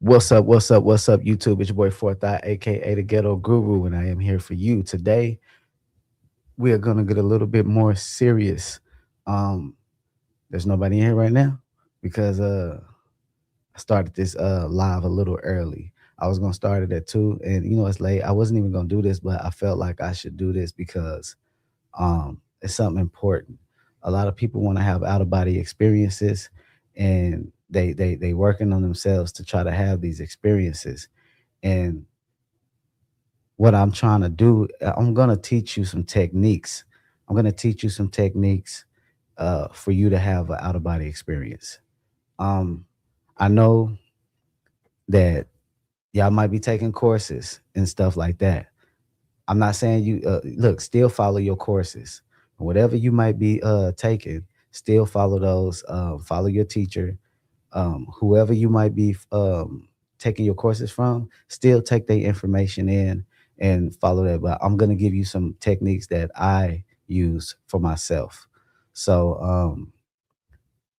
What's up, YouTube? It's your boy 4ThEye, aka the Ghetto Guru, and I am here for you. Today, we are gonna get a little bit more serious. Um, there's nobody in here right now because I started this live a little early. I was gonna start it at 2, and it's late. I wasn't even gonna do this, but I felt like I should do this because it's something important. A lot of people want to have out of body experiences, and they working on themselves to try to have these experiences. And what I'm trying to do, I'm gonna teach you some techniques. I'm gonna teach you some techniques for you to have an out of body experience. Um, I know that y'all might be taking courses and stuff like that. I'm not saying you look, still follow your courses. Whatever you might be taking, still follow those. Follow your teacher. Whoever you might be taking your courses from, still take their information in and follow that. But I'm gonna give you some techniques that I use for myself. So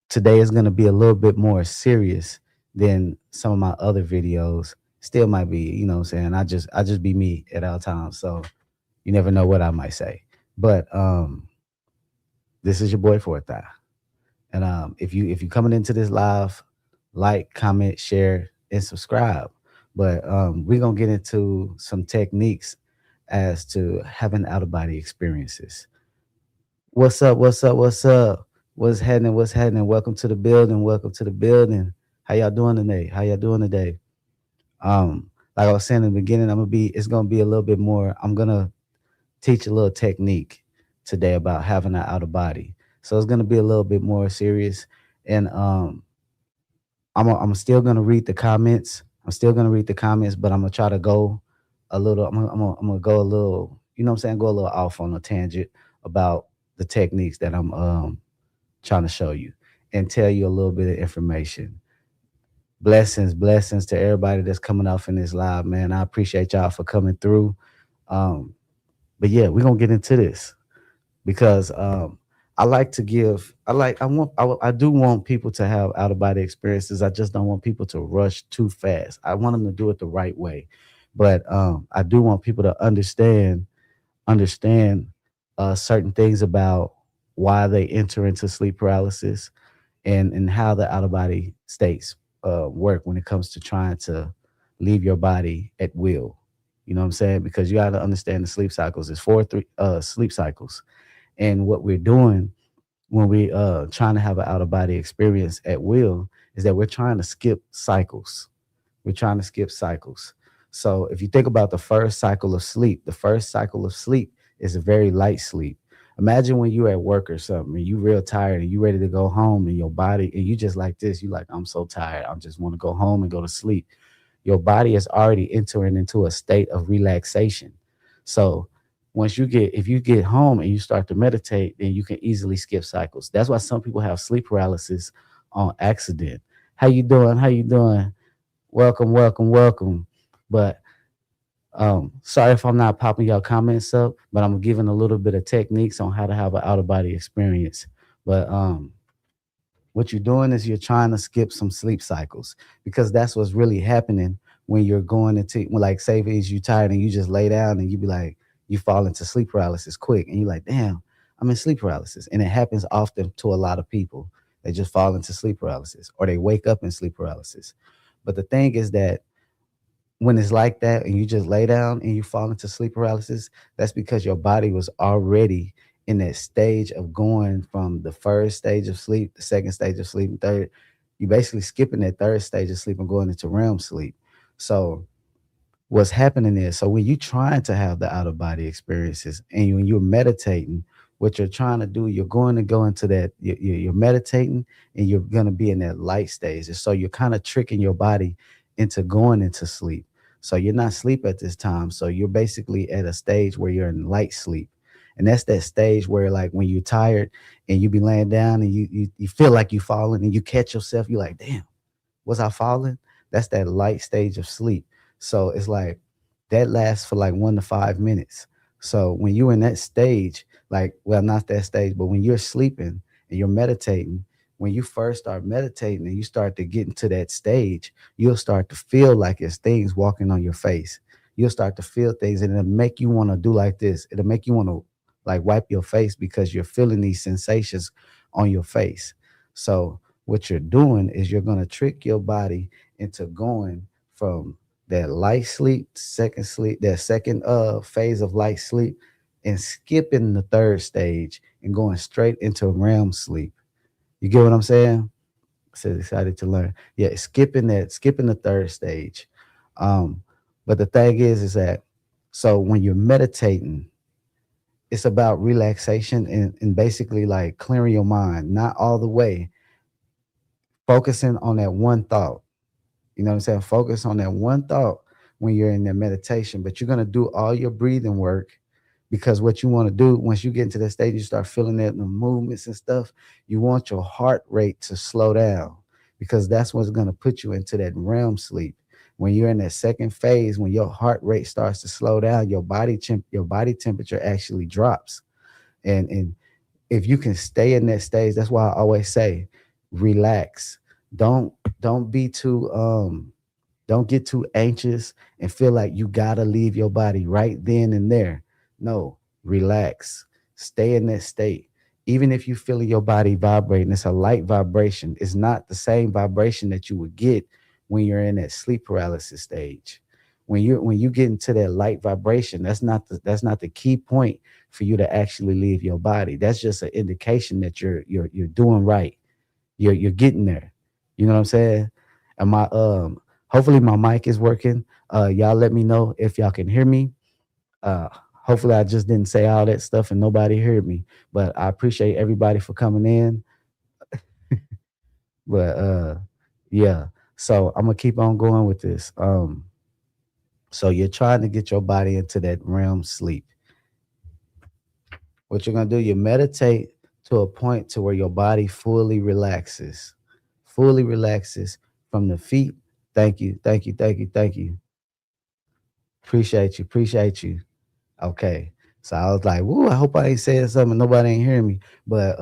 today is gonna be a little bit more serious than some of my other videos. Still might be, what I'm saying. I just be me at all times. So you never know what I might say. But this is your boy Fourth Eye. And if you coming into this live, like, comment, share, and subscribe. But we're gonna get into some techniques as to having out of body experiences. What's up? What's up? What's up? What's happening? What's happening? Welcome to the building. Welcome to the building. How y'all doing today? How y'all doing today? Like I was saying in the beginning, it's gonna be a little bit more. I'm gonna teach a little technique today about having an out of body. So it's gonna be a little bit more serious. And I'm still gonna read the comments. I'm still gonna read the comments, but I'm gonna try to go a little. I'm gonna go a little. You know what I'm saying? Go a little off on a tangent about the techniques that I'm trying to show you and tell you a little bit of information. Blessings to everybody that's coming off in this live, man. I appreciate y'all for coming through. Um, but yeah, we're gonna get into this because I like to give. I do want people to have out of body experiences. I just don't want people to rush too fast. I want them to do it the right way, but I do want people to understand certain things about why they enter into sleep paralysis and how the out of body states work when it comes to trying to leave your body at will. You know what I'm saying? Because you got to understand the sleep cycles. It's three sleep cycles, and what we're doing when we trying to have an out of body experience at will is that we're trying to skip cycles. We're trying to skip cycles. So if you think about the first cycle of sleep, the first cycle of sleep is a very light sleep. Imagine when you're at work or something and you real tired and you ready to go home and your body and you just like this, you like, I'm so tired. I just want to go home and go to sleep. Your body is already entering into a state of relaxation. So if you get home and you start to meditate, then you can easily skip cycles. That's why some people have sleep paralysis on accident. How you doing? How you doing? Welcome, welcome, welcome. But sorry if I'm not popping y'all comments up, but I'm giving a little bit of techniques on how to have an out of body experience. But what you're doing is you're trying to skip some sleep cycles because that's what's really happening when you're going into like say is you tired and you just lay down and you be like you fall into sleep paralysis quick and you're like, damn, I'm in sleep paralysis. And it happens often to a lot of people. They just fall into sleep paralysis or they wake up in sleep paralysis. But the thing is that when it's like that and you just lay down and you fall into sleep paralysis, that's because your body was already in that stage of going from the first stage of sleep, the second stage of sleep, and third. You basically skipping that third stage of sleep and going into REM sleep. So what's happening is, so when you're trying to have the out of body experiences and when you're meditating, what you're trying to do, you're going to go into that, you're meditating and you're going to be in that light stage. And so you're kind of tricking your body into going into sleep. So you're not asleep at this time. So you're basically at a stage where you're in light sleep. And that's that stage where like when you're tired and you be laying down and you feel like you falling and you catch yourself, you're like, damn, was I falling? That's that light stage of sleep. So it's like that lasts for like 1 to 5 minutes. So when you're in that stage, like, well, not that stage, but when you're sleeping and you're meditating, when you first start meditating and you start to get into that stage, you'll start to feel like it's things walking on your face. You'll start to feel things, and it'll make you want to do like this. It'll make you want to like wipe your face because you're feeling these sensations on your face. So what you're doing is you're going to trick your body into going from that light sleep, that second phase of light sleep, and skipping the third stage and going straight into REM sleep. You get what I'm saying? Says excited to learn. Yeah, skipping the third stage. Um, but the thing is that so when you're meditating, it's about relaxation and basically like clearing your mind, not all the way, focusing on that one thought. You know what I'm saying? Focus on that one thought when you're in that meditation, but you're gonna do all your breathing work because what you want to do once you get into that stage, you start feeling that in the movements and stuff. You want your heart rate to slow down because that's what's gonna put you into that REM sleep. When you're in that second phase, when your heart rate starts to slow down, your body temperature actually drops. And if you can stay in that stage, that's why I always say, relax. Don't don't be too don't get too anxious and feel like you gotta leave your body right then and there. No, relax. Stay in that state. Even if you feel your body vibrating, it's a light vibration. It's not the same vibration that you would get when you're in that sleep paralysis stage. When you get into that light vibration, that's not the key point for you to actually leave your body. That's just an indication that you're doing right. You're getting there. You know what I'm saying? And my hopefully my mic is working. Y'all let me know if y'all can hear me. Uh Hopefully I just didn't say all that stuff and nobody heard me. But I appreciate everybody for coming in. But yeah. So I'm gonna keep on going with this. So you're trying to get your body into that REM sleep. What you're gonna do, you meditate to a point to where your body fully relaxes from the feet. Thank you, thank you, thank you, thank you. Appreciate you, appreciate you. Okay. So I was like, woo, I hope I ain't saying something. Nobody ain't hearing me. But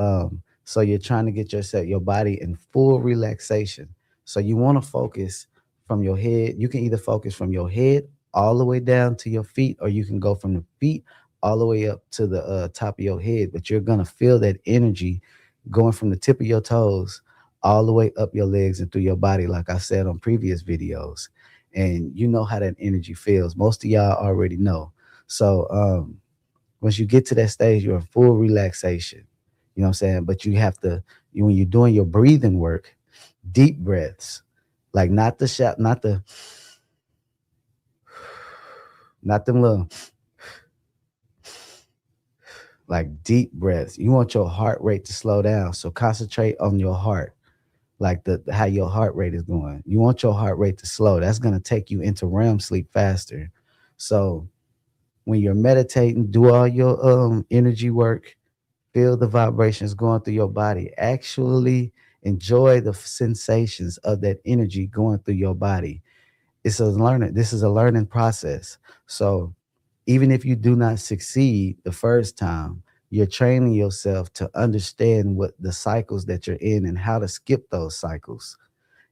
so you're trying to get your body in full relaxation. So you want to focus from your head. You can either focus from your head all the way down to your feet, or you can go from the feet all the way up to the top of your head. But you're gonna feel that energy going from the tip of your toes all the way up your legs and through your body, like I said on previous videos. And you know how that energy feels. Most of y'all already know. So once you get to that stage, you're in full relaxation. You know what I'm saying? But you have to, when you're doing your breathing work, deep breaths, like not the shot, not them little, like deep breaths. You want your heart rate to slow down. So concentrate on your heart, like the how your heart rate is going. You want your heart rate to slow. That's gonna take you into REM sleep faster. So when you're meditating, do all your energy work, feel the vibrations going through your body. Actually enjoy the sensations of that energy going through your body. This is a learning process. So even if you do not succeed the first time, you're training yourself to understand what the cycles that you're in and how to skip those cycles.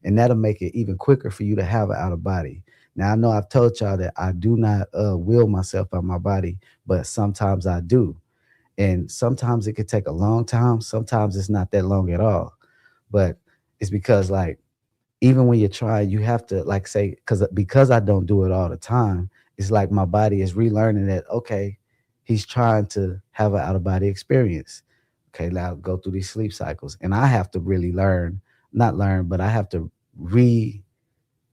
And that'll make it even quicker for you to have an out of body. Now I know I've told y'all that I do not will myself out my body, but sometimes I do. And sometimes it could take a long time. Sometimes it's not that long at all. But it's because like even when you're trying, you have to like say, because I don't do it all the time, it's like my body is relearning that, okay, he's trying to have an out of body experience. Okay, now go through these sleep cycles. And I have to really learn, not learn, but I have to re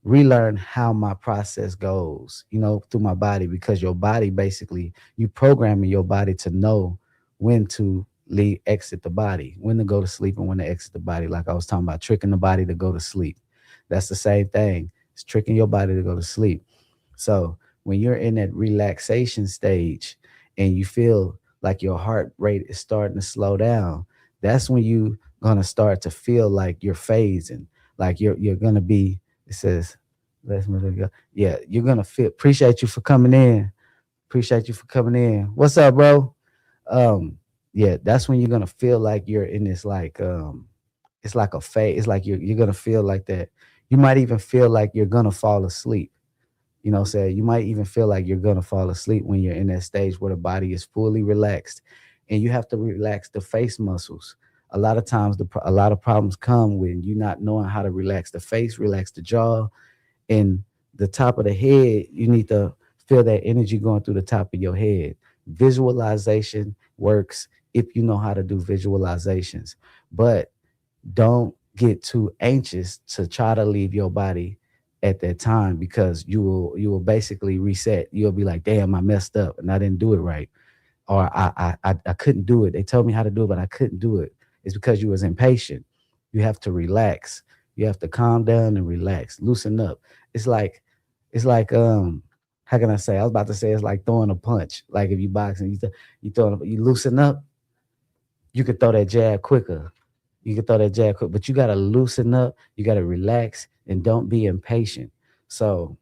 relearn how my process goes, through my body, because your body basically, you programming your body to know when to leave, exit the body, when to go to sleep and when to exit the body. Like I was talking about tricking the body to go to sleep. That's the same thing. It's tricking your body to go to sleep. So when you're in that relaxation stage and you feel like your heart rate is starting to slow down, that's when you gonna start to feel like you're phasing, like you're gonna be. It says, let's move it go. Yeah, you're gonna feel. Appreciate you for coming in. Appreciate you for coming in. What's up, bro? Yeah, that's when you're gonna feel like you're in this like It's like a fade. It's like you're gonna feel like that. You might even feel like you're gonna fall asleep. You know, say you might even feel like you're gonna fall asleep when you're in that stage where the body is fully relaxed, and you have to relax the face muscles. A lot of times, a lot of problems come when you not knowing how to relax the face, relax the jaw, and the top of the head. You need to feel that energy going through the top of your head. Visualization works if you know how to do visualizations, but don't get too anxious to try to leave your body at that time, because you will basically reset. You'll be like, damn, I messed up and I didn't do it right, or I couldn't do it. They told me how to do it, but I couldn't do it. It's because you was impatient. You have to relax. You have to calm down and relax, loosen up. It's like it's like how can I say? I was about to say it's like throwing a punch. Like if you boxing, you loosen up, you could throw that jab quicker. You can throw that jab quick, but you gotta loosen up. You gotta relax and don't be impatient. So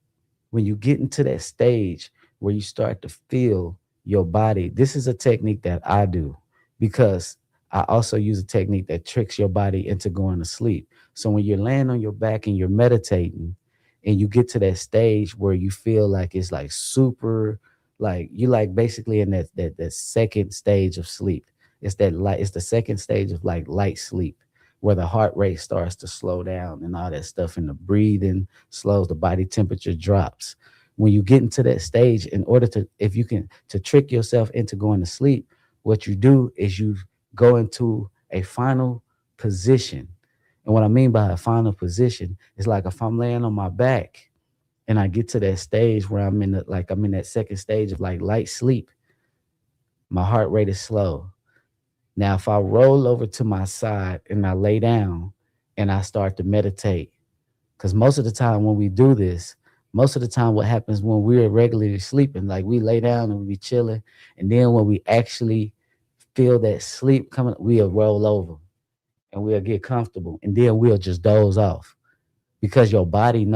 when you get into that stage where you start to feel your body, this is a technique that I do, because I also use a technique that tricks your body into going to sleep. So when you're laying on your back and you're meditating, and you get to that stage where you feel like it's like super, like you like basically in that second stage of sleep. It's that light, it's the second stage of like light sleep, where the heart rate starts to slow down and all that stuff, and the breathing slows, the body temperature drops. When you get into that stage, in order to, if you can, to trick yourself into going to sleep, what you do is you go into a final position. And what I mean by a final position is like if I'm laying on my back and I get to that stage where I'm in that second stage of like light sleep, my heart rate is slow. Now, if I roll over to my side and I lay down and I start to meditate, because most of the time when we do this, most of the time what happens when we're regularly sleeping, like we lay down and we be chilling, and then when we actually feel that sleep coming, we'll roll over and we'll get comfortable, and then we'll just doze off, because your body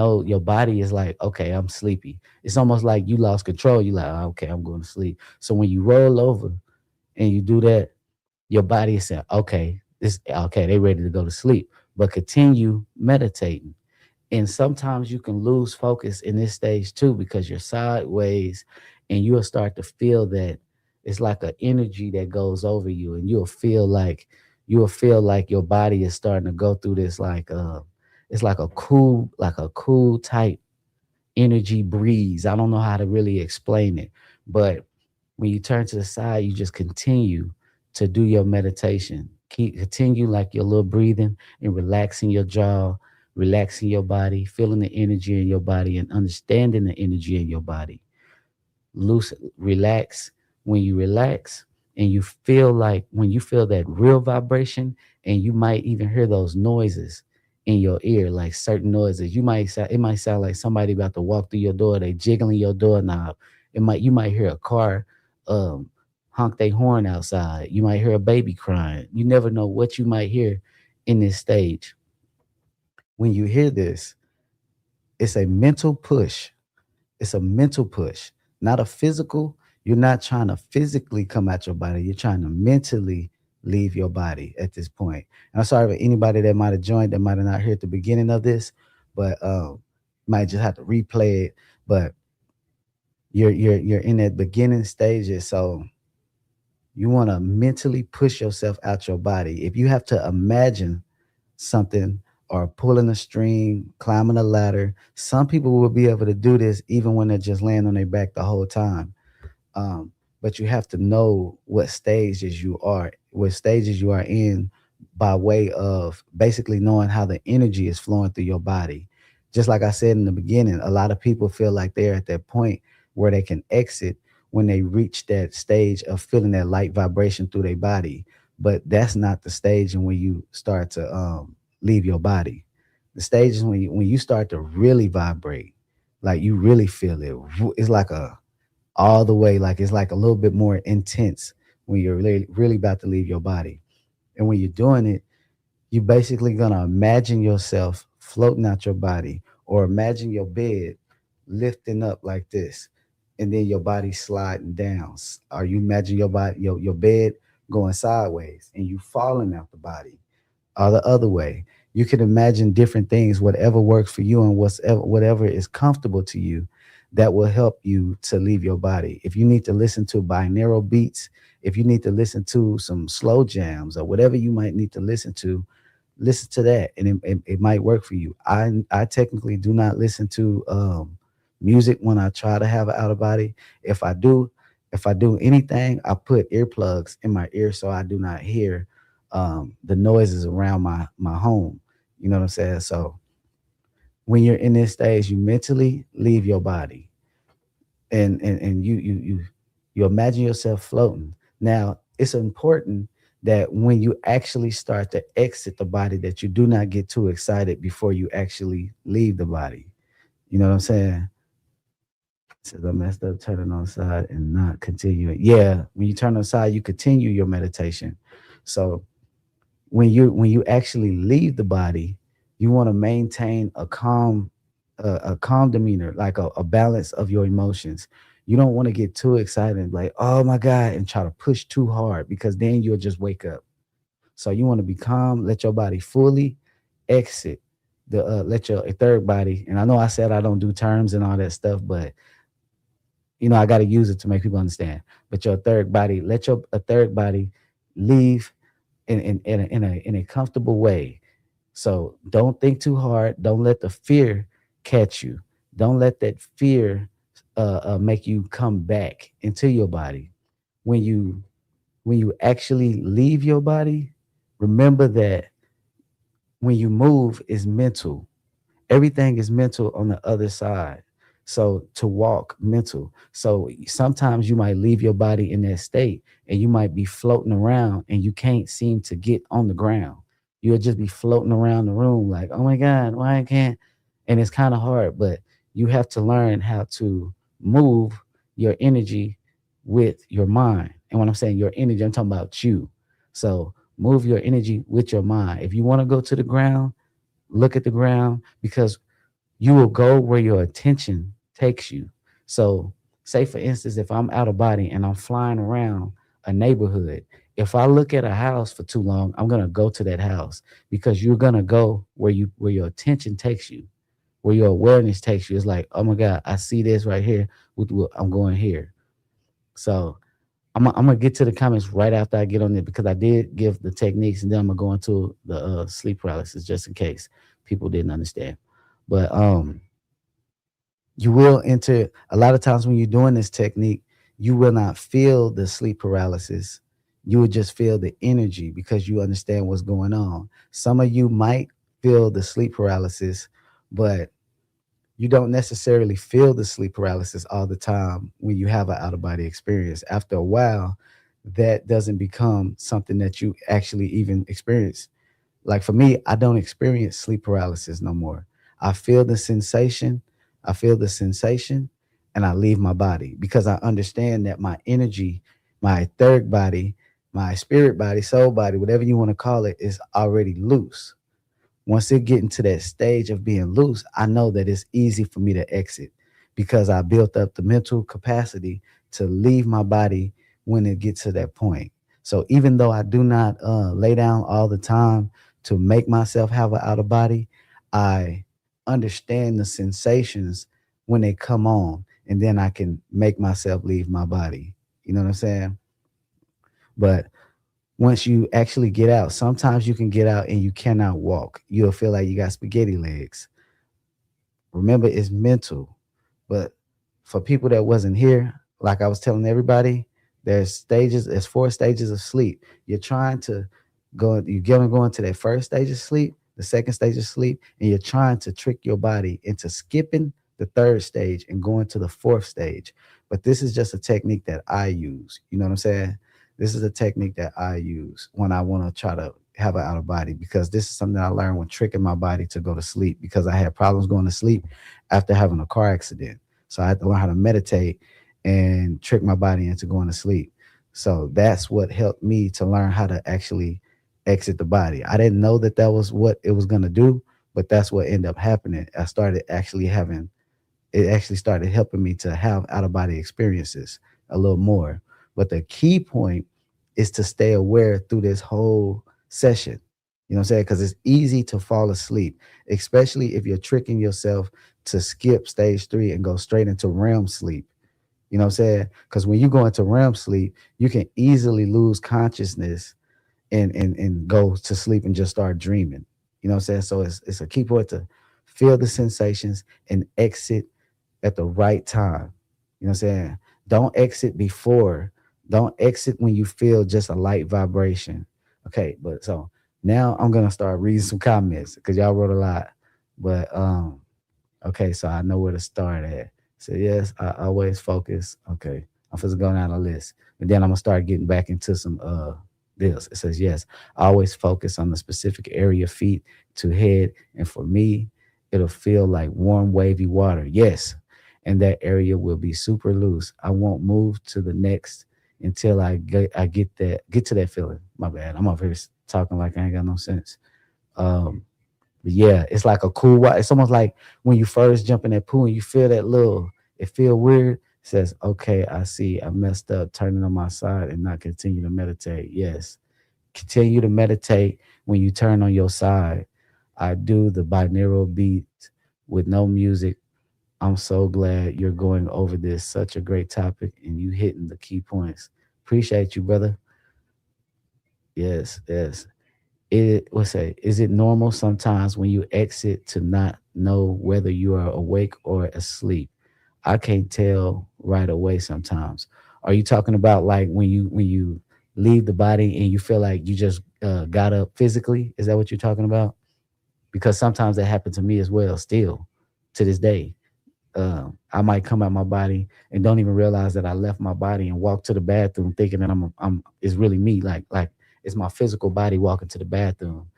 is like, okay, I'm sleepy. It's almost like you lost control. You like, "Oh, okay, I'm going to sleep." So when you roll over and you do that, your body is saying, okay, this okay, they ready to go to sleep. But continue meditating. And sometimes you can lose focus in this stage too, because you're sideways, and you'll start to feel that it's like an energy that goes over you, and you'll feel like your body is starting to go through this like it's like a cool type energy breeze. I don't know how to really explain it, but when you turn to the side, you just continue to do your meditation. Continue like your little breathing and relaxing your jaw, relaxing your body, feeling the energy in your body and understanding the energy in your body. Loose, relax. When you relax and you feel like, when you feel that real vibration, and you might even hear those noises in your ear, like certain noises. It might sound like somebody about to walk through your door, they jiggling your doorknob. You might hear a car um honk their horn outside. You might hear a baby crying. You never know what you might hear in this stage. When you hear this, it's a mental push. It's a mental push, not a physical. You're not trying to physically come out your body. You're trying to mentally leave your body at this point. And I'm sorry for anybody that might have joined that might have not heard the beginning of this, but might just have to replay it. But you're in that beginning stages, so you want to mentally push yourself out your body. If you have to imagine something, or pulling a string, climbing a ladder, some people will be able to do this even when they're just laying on their back the whole time. um, but you have to know what stages you are in, by way of basically knowing how the energy is flowing through your body. Just like I said in the beginning, a lot of people feel like they're at that point where they can exit when they reach that stage of feeling that light vibration through their body. But that's not the stage and when you start to leave your body. The stage is when you start to really vibrate, like you really feel it. It's like a all the way, like it's like a little bit more intense when you're really about to leave your body. And when you're doing it, you basically gonna imagine yourself floating out your body, or imagine your bed lifting up like this, and then your body sliding down. Or you imagine your bed going sideways and you falling out the body. or the other way. You can imagine different things, whatever works for you and whatever is comfortable to you, that will help you to leave your body. If you need to listen to binaural beats, if you need to listen to some slow jams or whatever you might need to listen to that, and it might work for you. I technically do not listen to music when I try to have an out of body. If I do, if I do anything, I put earplugs in my ear so I do not hear the noises around my home. You know what I'm saying? So when you're in this stage, you mentally leave your body, and you imagine yourself floating. Now it's important that when you actually start to exit the body, that you do not get too excited before you actually leave the body. You know what I'm saying? Says I messed up turning on side and not continuing. Yeah, when you turn on side, you continue your meditation. So when you actually leave the body, you want to maintain a calm demeanor, like a balance of your emotions. You don't want to get too excited, like, oh my God, and try to push too hard, because then you'll just wake up. So you want to be calm, let your body fully exit the let your third body. And I know I said I don't do terms and all that stuff, but I got to use it to make people understand. But your third body, let your a third body leave in a comfortable way. So don't think too hard. Don't let the fear catch you. Don't let that fear make you come back into your body. When you actually leave your body, remember that when you move is mental. Everything is mental on the other side. So to walk, mental. So sometimes you might leave your body in that state and you might be floating around and you can't seem to get on the ground. You'll just be floating around the room like, oh my God, why I can't? And it's kind of hard, but you have to learn how to move your energy with your mind. And when I'm saying your energy, I'm talking about you. So move your energy with your mind. If you want to go to the ground, look at the ground, because you will go where your attention takes you. So, say for instance, if I'm out of body and I'm flying around a neighborhood, if I look at a house for too long, I'm gonna go to that house, because you're gonna go where your attention takes you, where your awareness takes you. It's like, oh my God, I see this right here. I'm going here. So I'm gonna get to the comments right after I get on it, because I did give the techniques, and then I'm gonna go into the sleep paralysis, just in case people didn't understand. But you will enter a lot of times when you're doing this technique, you will not feel the sleep paralysis. You will just feel the energy, because you understand what's going on. Some of you might feel the sleep paralysis, but you don't necessarily feel the sleep paralysis all the time when you have an out of body experience. After a while, that doesn't become something that you actually even experience. Like for me, I don't experience sleep paralysis no more. I feel the sensation, I feel the sensation, and I leave my body, because I understand that my energy, my third body, my spirit body, soul body, whatever you want to call it, is already loose. Once it get into that stage of being loose, I know that it's easy for me to exit, because I built up the mental capacity to leave my body when it gets to that point. So even though I do not lay down all the time to make myself have an out of body, I understand the sensations when they come on, and then I can make myself leave my body. You know what I'm saying? But once you actually get out, sometimes you can get out and you cannot walk. You'll feel like you got spaghetti legs. Remember, it's mental. But for people that wasn't here, like I was telling everybody, there's 4 stages of sleep. You're trying to go into that first stage of sleep, the second stage of sleep, and you're trying to trick your body into skipping the third stage and going to the fourth stage. But this is just a technique that I use. You know what I'm saying? This is a technique that I use when I want to try to have an out of body, because this is something that I learned when tricking my body to go to sleep, because I had problems going to sleep after having a car accident. So I had to learn how to meditate and trick my body into going to sleep. So that's what helped me to learn how to actually exit the body. I didn't know that that was what it was going to do, but that's what ended up happening. It actually started helping me to have out of body experiences a little more. But the key point is to stay aware through this whole session. You know what I'm saying? Because it's easy to fall asleep, especially if you're tricking yourself to skip stage 3 and go straight into REM sleep. You know what I'm saying? Because when you go into REM sleep, you can easily lose consciousness and go to sleep and just start dreaming. You know what I'm saying? So it's a key point to feel the sensations and exit at the right time. You know what I'm saying? Don't exit before. Don't exit when you feel just a light vibration. Okay, but so now I'm gonna start reading some comments because y'all wrote a lot. But okay, so I know where to start at. So yes, I always focus. Okay, I'm supposed to go down the list, and then I'm gonna start getting back into some deals. It says yes, I always focus on the specific area, feet to head, and for me, it'll feel like warm, wavy water. Yes, and that area will be super loose. I won't move to the next until I get to that feeling. My bad. I'm over here talking like I ain't got no sense. Um, but yeah, it's like a cool water. It's almost like when you first jump in that pool and you feel that little, it feel weird. It says, okay, I see I messed up, turning on my side and not continue to meditate. Yes. Continue to meditate when you turn on your side. I do the binaural beat with no music. I'm so glad you're going over this. Such a great topic and you hitting the key points. Appreciate you, brother. Yes, yes. What's say, is it normal sometimes when you exit to not know whether you are awake or asleep? I can't tell right away sometimes. Are you talking about like when you leave the body and you feel like you just got up physically? Is that what you're talking about? Because sometimes that happened to me as well, still to this day. I might come out my body and don't even realize that I left my body and walk to the bathroom thinking that I'm it's really me, like it's my physical body walking to the bathroom.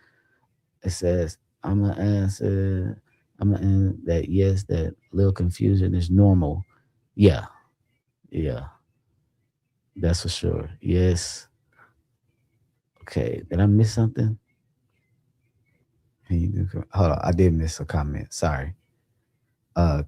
It says, I'm gonna answer, I'm gonna answer that yes, that little confusion is normal. Yeah, yeah, that's for sure. Yes. Okay. Did I miss something? Hold on, I did miss a comment. Sorry.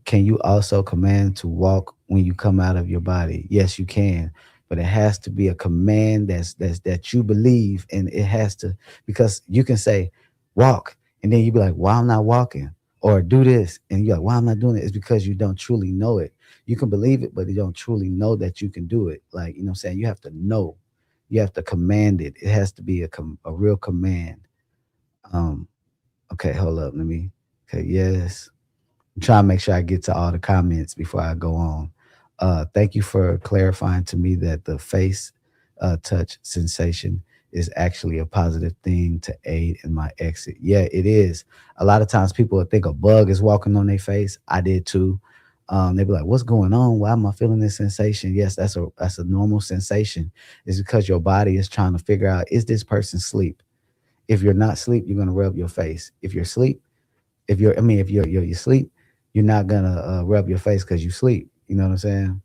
Can you also command to walk when you come out of your body? Yes, you can, but it has to be a command that you believe, and it has to, because you can say walk, and then you be like, "Why I'm not walking?" Or do this, and you're like, "Why I'm not doing it?" It's because you don't truly know it. You can believe it, but you don't truly know that you can do it. Like, you know what I'm saying? You have to know. You have to command it. It has to be a real command. Um. Okay, hold up. Let me. Okay. Yes. I'm trying to make sure I get to all the comments before I go on. Thank you for clarifying to me that the face touch sensation is actually a positive thing to aid in my exit. Yeah, it is. A lot of times people will think a bug is walking on their face. I did too. They be like, "What's going on? Why am I feeling this sensation?" Yes, that's a normal sensation. It's because your body is trying to figure out, is this person asleep? If you're not asleep, you're gonna rub your face. If you're asleep, if you sleep, you're not gonna rub your face because you sleep. You know what I'm saying?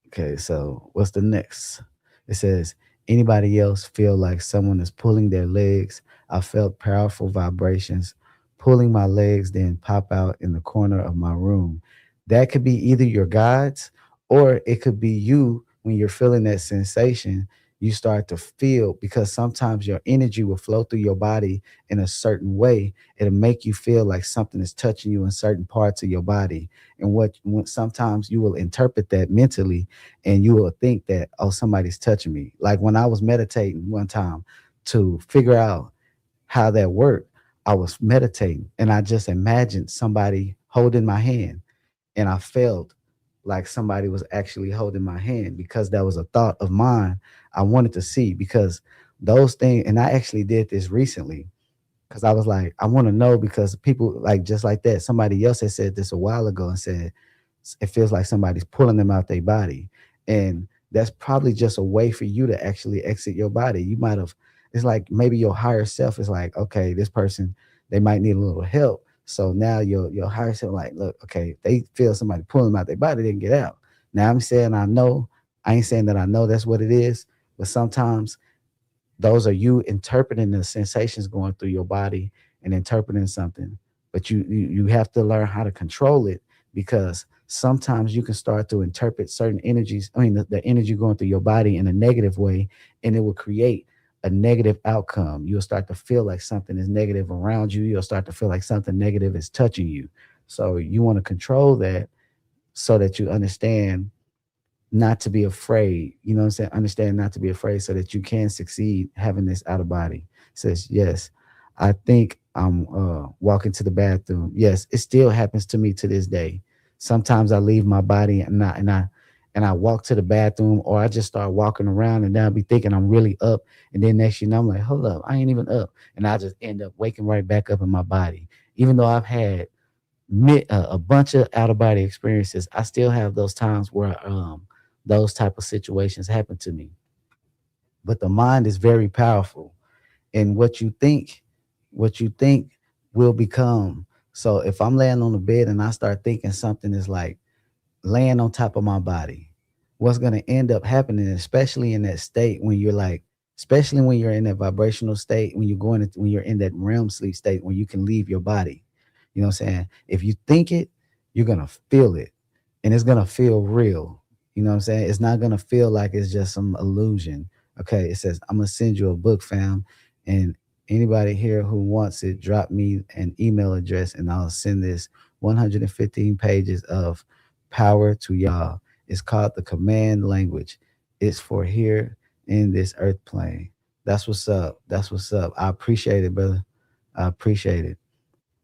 Okay, so what's the next? It says, anybody else feel like someone is pulling their legs? I felt powerful vibrations pulling my legs, then pop out in the corner of my room. That could be either your guides or it could be you when you're feeling that sensation. You start to feel, because sometimes your energy will flow through your body in a certain way. It'll make you feel like something is touching you in certain parts of your body. And when sometimes you will interpret that mentally and you will think that, oh, somebody's touching me. Like when I was meditating one time to figure out how that worked, I was meditating and I just imagined somebody holding my hand, and I felt like somebody was actually holding my hand because that was a thought of mine I wanted to see. Because those things, and I actually did this recently because I was like, I want to know, because people like just like that. Somebody else had said this a while ago and said it feels like somebody's pulling them out their body, and that's probably just a way for you to actually exit your body. You might have. It's like maybe your higher self is like, okay, this person, they might need a little help. So now your higher self like, look, okay, they feel somebody pulling them out their body, they can get out. Now I'm saying I know. I ain't saying that I know that's what it is, but sometimes those are you interpreting the sensations going through your body and interpreting something. But you have to learn how to control it, because sometimes you can start to interpret certain energies, I mean the energy going through your body in a negative way, and it will create a negative outcome. You'll start to feel like something is negative around you. You'll start to feel like something negative is touching you. So you want to control that so that you understand not to be afraid. You know what I'm saying? Understand not to be afraid so that you can succeed having this out of body. Says, yes, I think I'm walking to the bathroom. Yes, it still happens to me to this day. Sometimes I leave my body and I walk to the bathroom, or I just start walking around and then I'll be thinking I'm really up. And then next you know, I'm like, hold up, I ain't even up. And I just end up waking right back up in my body. Even though I've had a bunch of out of body experiences, I still have those times where those type of situations happen to me. But the mind is very powerful, and what you think will become. So if I'm laying on the bed and I start thinking something is like laying on top of my body, what's going to end up happening, especially in that state when you're like, especially when you're in that vibrational state, when you're when you're in that realm sleep state, when you can leave your body. You know what I'm saying? If you think it, you're going to feel it, and it's going to feel real. You know what I'm saying? It's not going to feel like it's just some illusion. Okay. It says, I'm going to send you a book, fam. And anybody here who wants it, drop me an email address and I'll send this 115 pages of power to y'all. It's called the command language. It's for here in this earth plane. That's what's up. That's what's up. I appreciate it, brother. I appreciate it.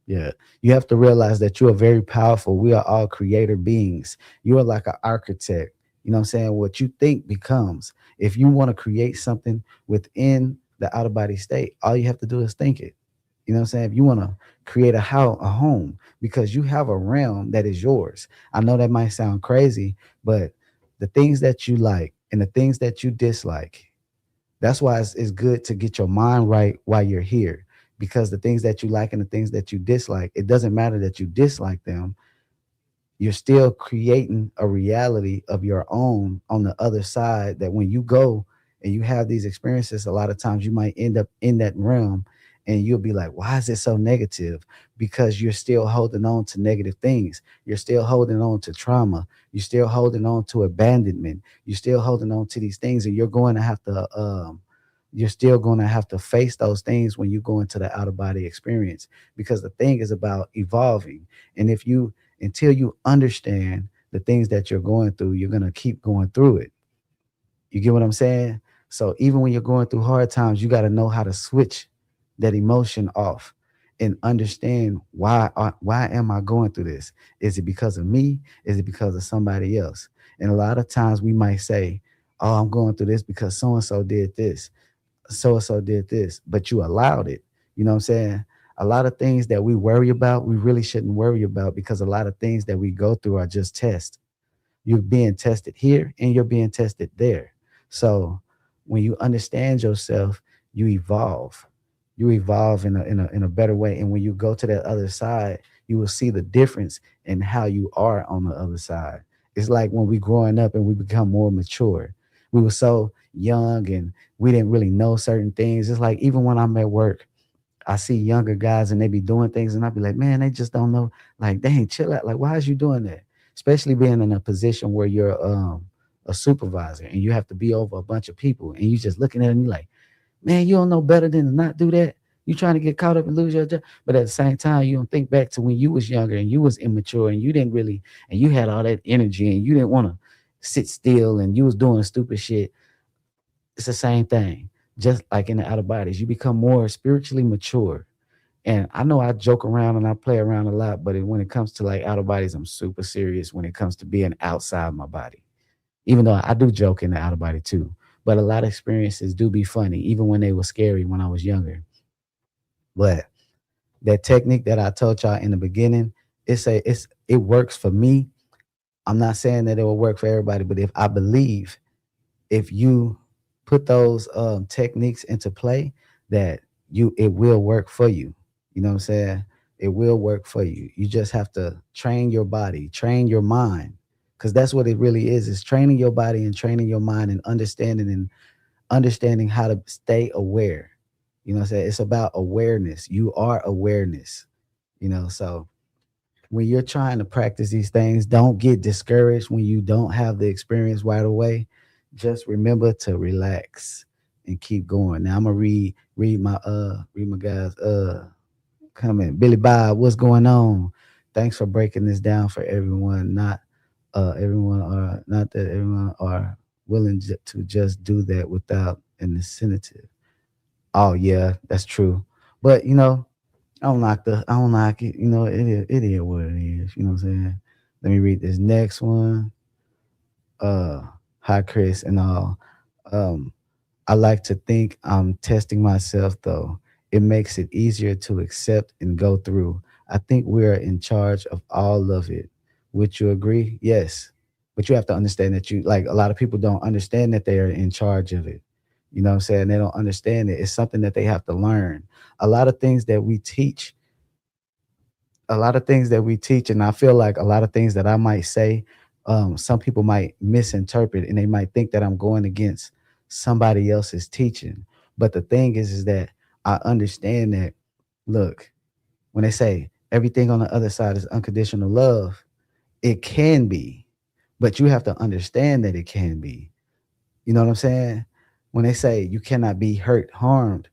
Yeah. You have to realize that you are very powerful. We are all creator beings. You are like an architect. You know what I'm saying? What you think becomes. If you want to create something within the out of body state, all you have to do is think it. You know what I'm saying? If you want to create a home, because you have a realm that is yours. I know that might sound crazy, but the things that you like and the things that you dislike, that's why it's good to get your mind right while you're here. Because the things that you like and the things that you dislike, it doesn't matter that you dislike them, you're still creating a reality of your own on the other side, that when you go and you have these experiences, a lot of times you might end up in that realm and you'll be like, why is it so negative? Because you're still holding on to negative things. You're still holding on to trauma. You're still holding on to abandonment. You're still holding on to these things, and you're still going to have to face those things when you go into the out of body experience, because the thing is about evolving. And if you until you understand the things that you're going through, you're going to keep going through it. You get what I'm saying? So even when you're going through hard times, you got to know how to switch that emotion off and understand why am I going through this? Is it because of me? Is it because of somebody else? And a lot of times we might say, oh, I'm going through this because so and so did this, so and so did this, but you allowed it. You know what I'm saying? A lot of things that we worry about, we really shouldn't worry about, because a lot of things that we go through are just tests. You're being tested here and you're being tested there. So when you understand yourself, you evolve. You evolve in a better way. And when you go to that other side, you will see the difference in how you are on the other side. It's like when we growing up and we become more mature. We were so young and we didn't really know certain things. It's like even when I'm at work, I see younger guys and they be doing things and I be like, man, they just don't know. Like, dang, chill out. Like, why is you doing that? Especially being in a position where you're a supervisor and you have to be over a bunch of people and you just looking at them, you like, man, you don't know better than to not do that. You trying to get caught up and lose your job. But at the same time, you don't think back to when you was younger and you was immature and you didn't really, and you had all that energy and you didn't want to sit still and you was doing stupid shit. It's the same thing. Just like in the out of bodies, you become more spiritually mature. And I know I joke around and I play around a lot, but when it comes to like out of bodies, I'm super serious when it comes to being outside my body. Even though I do joke in the out of body too. But a lot of experiences do be funny, even when they were scary when I was younger. But that technique that I told y'all in the beginning, it works for me. I'm not saying that it will work for everybody, but if I believe if you put those techniques into play, that it will work for you. You know what I'm saying? It will work for you. You just have to train your body, train your mind, because that's what it really is training your body and training your mind and understanding how to stay aware. You know what I'm saying? It's about awareness. You are awareness, so when you're trying to practice these things, don't get discouraged when you don't have the experience right away. Just remember to relax and keep going. Now I'm gonna read my guys comment. Billy Bob, what's going on? Thanks for breaking this down for everyone. Not that everyone are willing to just do that without an incentive. Oh yeah, that's true. But I don't knock it. It is what it is. You know what I'm saying? Let me read this next one. Uh Hi Chris and all. Um I like to think I'm testing myself, though. It makes it easier to accept and go through. I think we're in charge of all of it. Would you agree? Yes. But you have to understand that like a lot of people don't understand that they are in charge of it. You know what I'm saying? They don't understand it. It's something that they have to learn. A lot of things that we teach a lot of things that we teach, and I feel like a lot of things that I might say, some people might misinterpret, and they might think that I'm going against somebody else's teaching. But the thing is that I understand that. Look, when they say everything on the other side is unconditional love, it can be, but you have to understand that it can be. You know what I'm saying? When they say you cannot be hurt, harmed,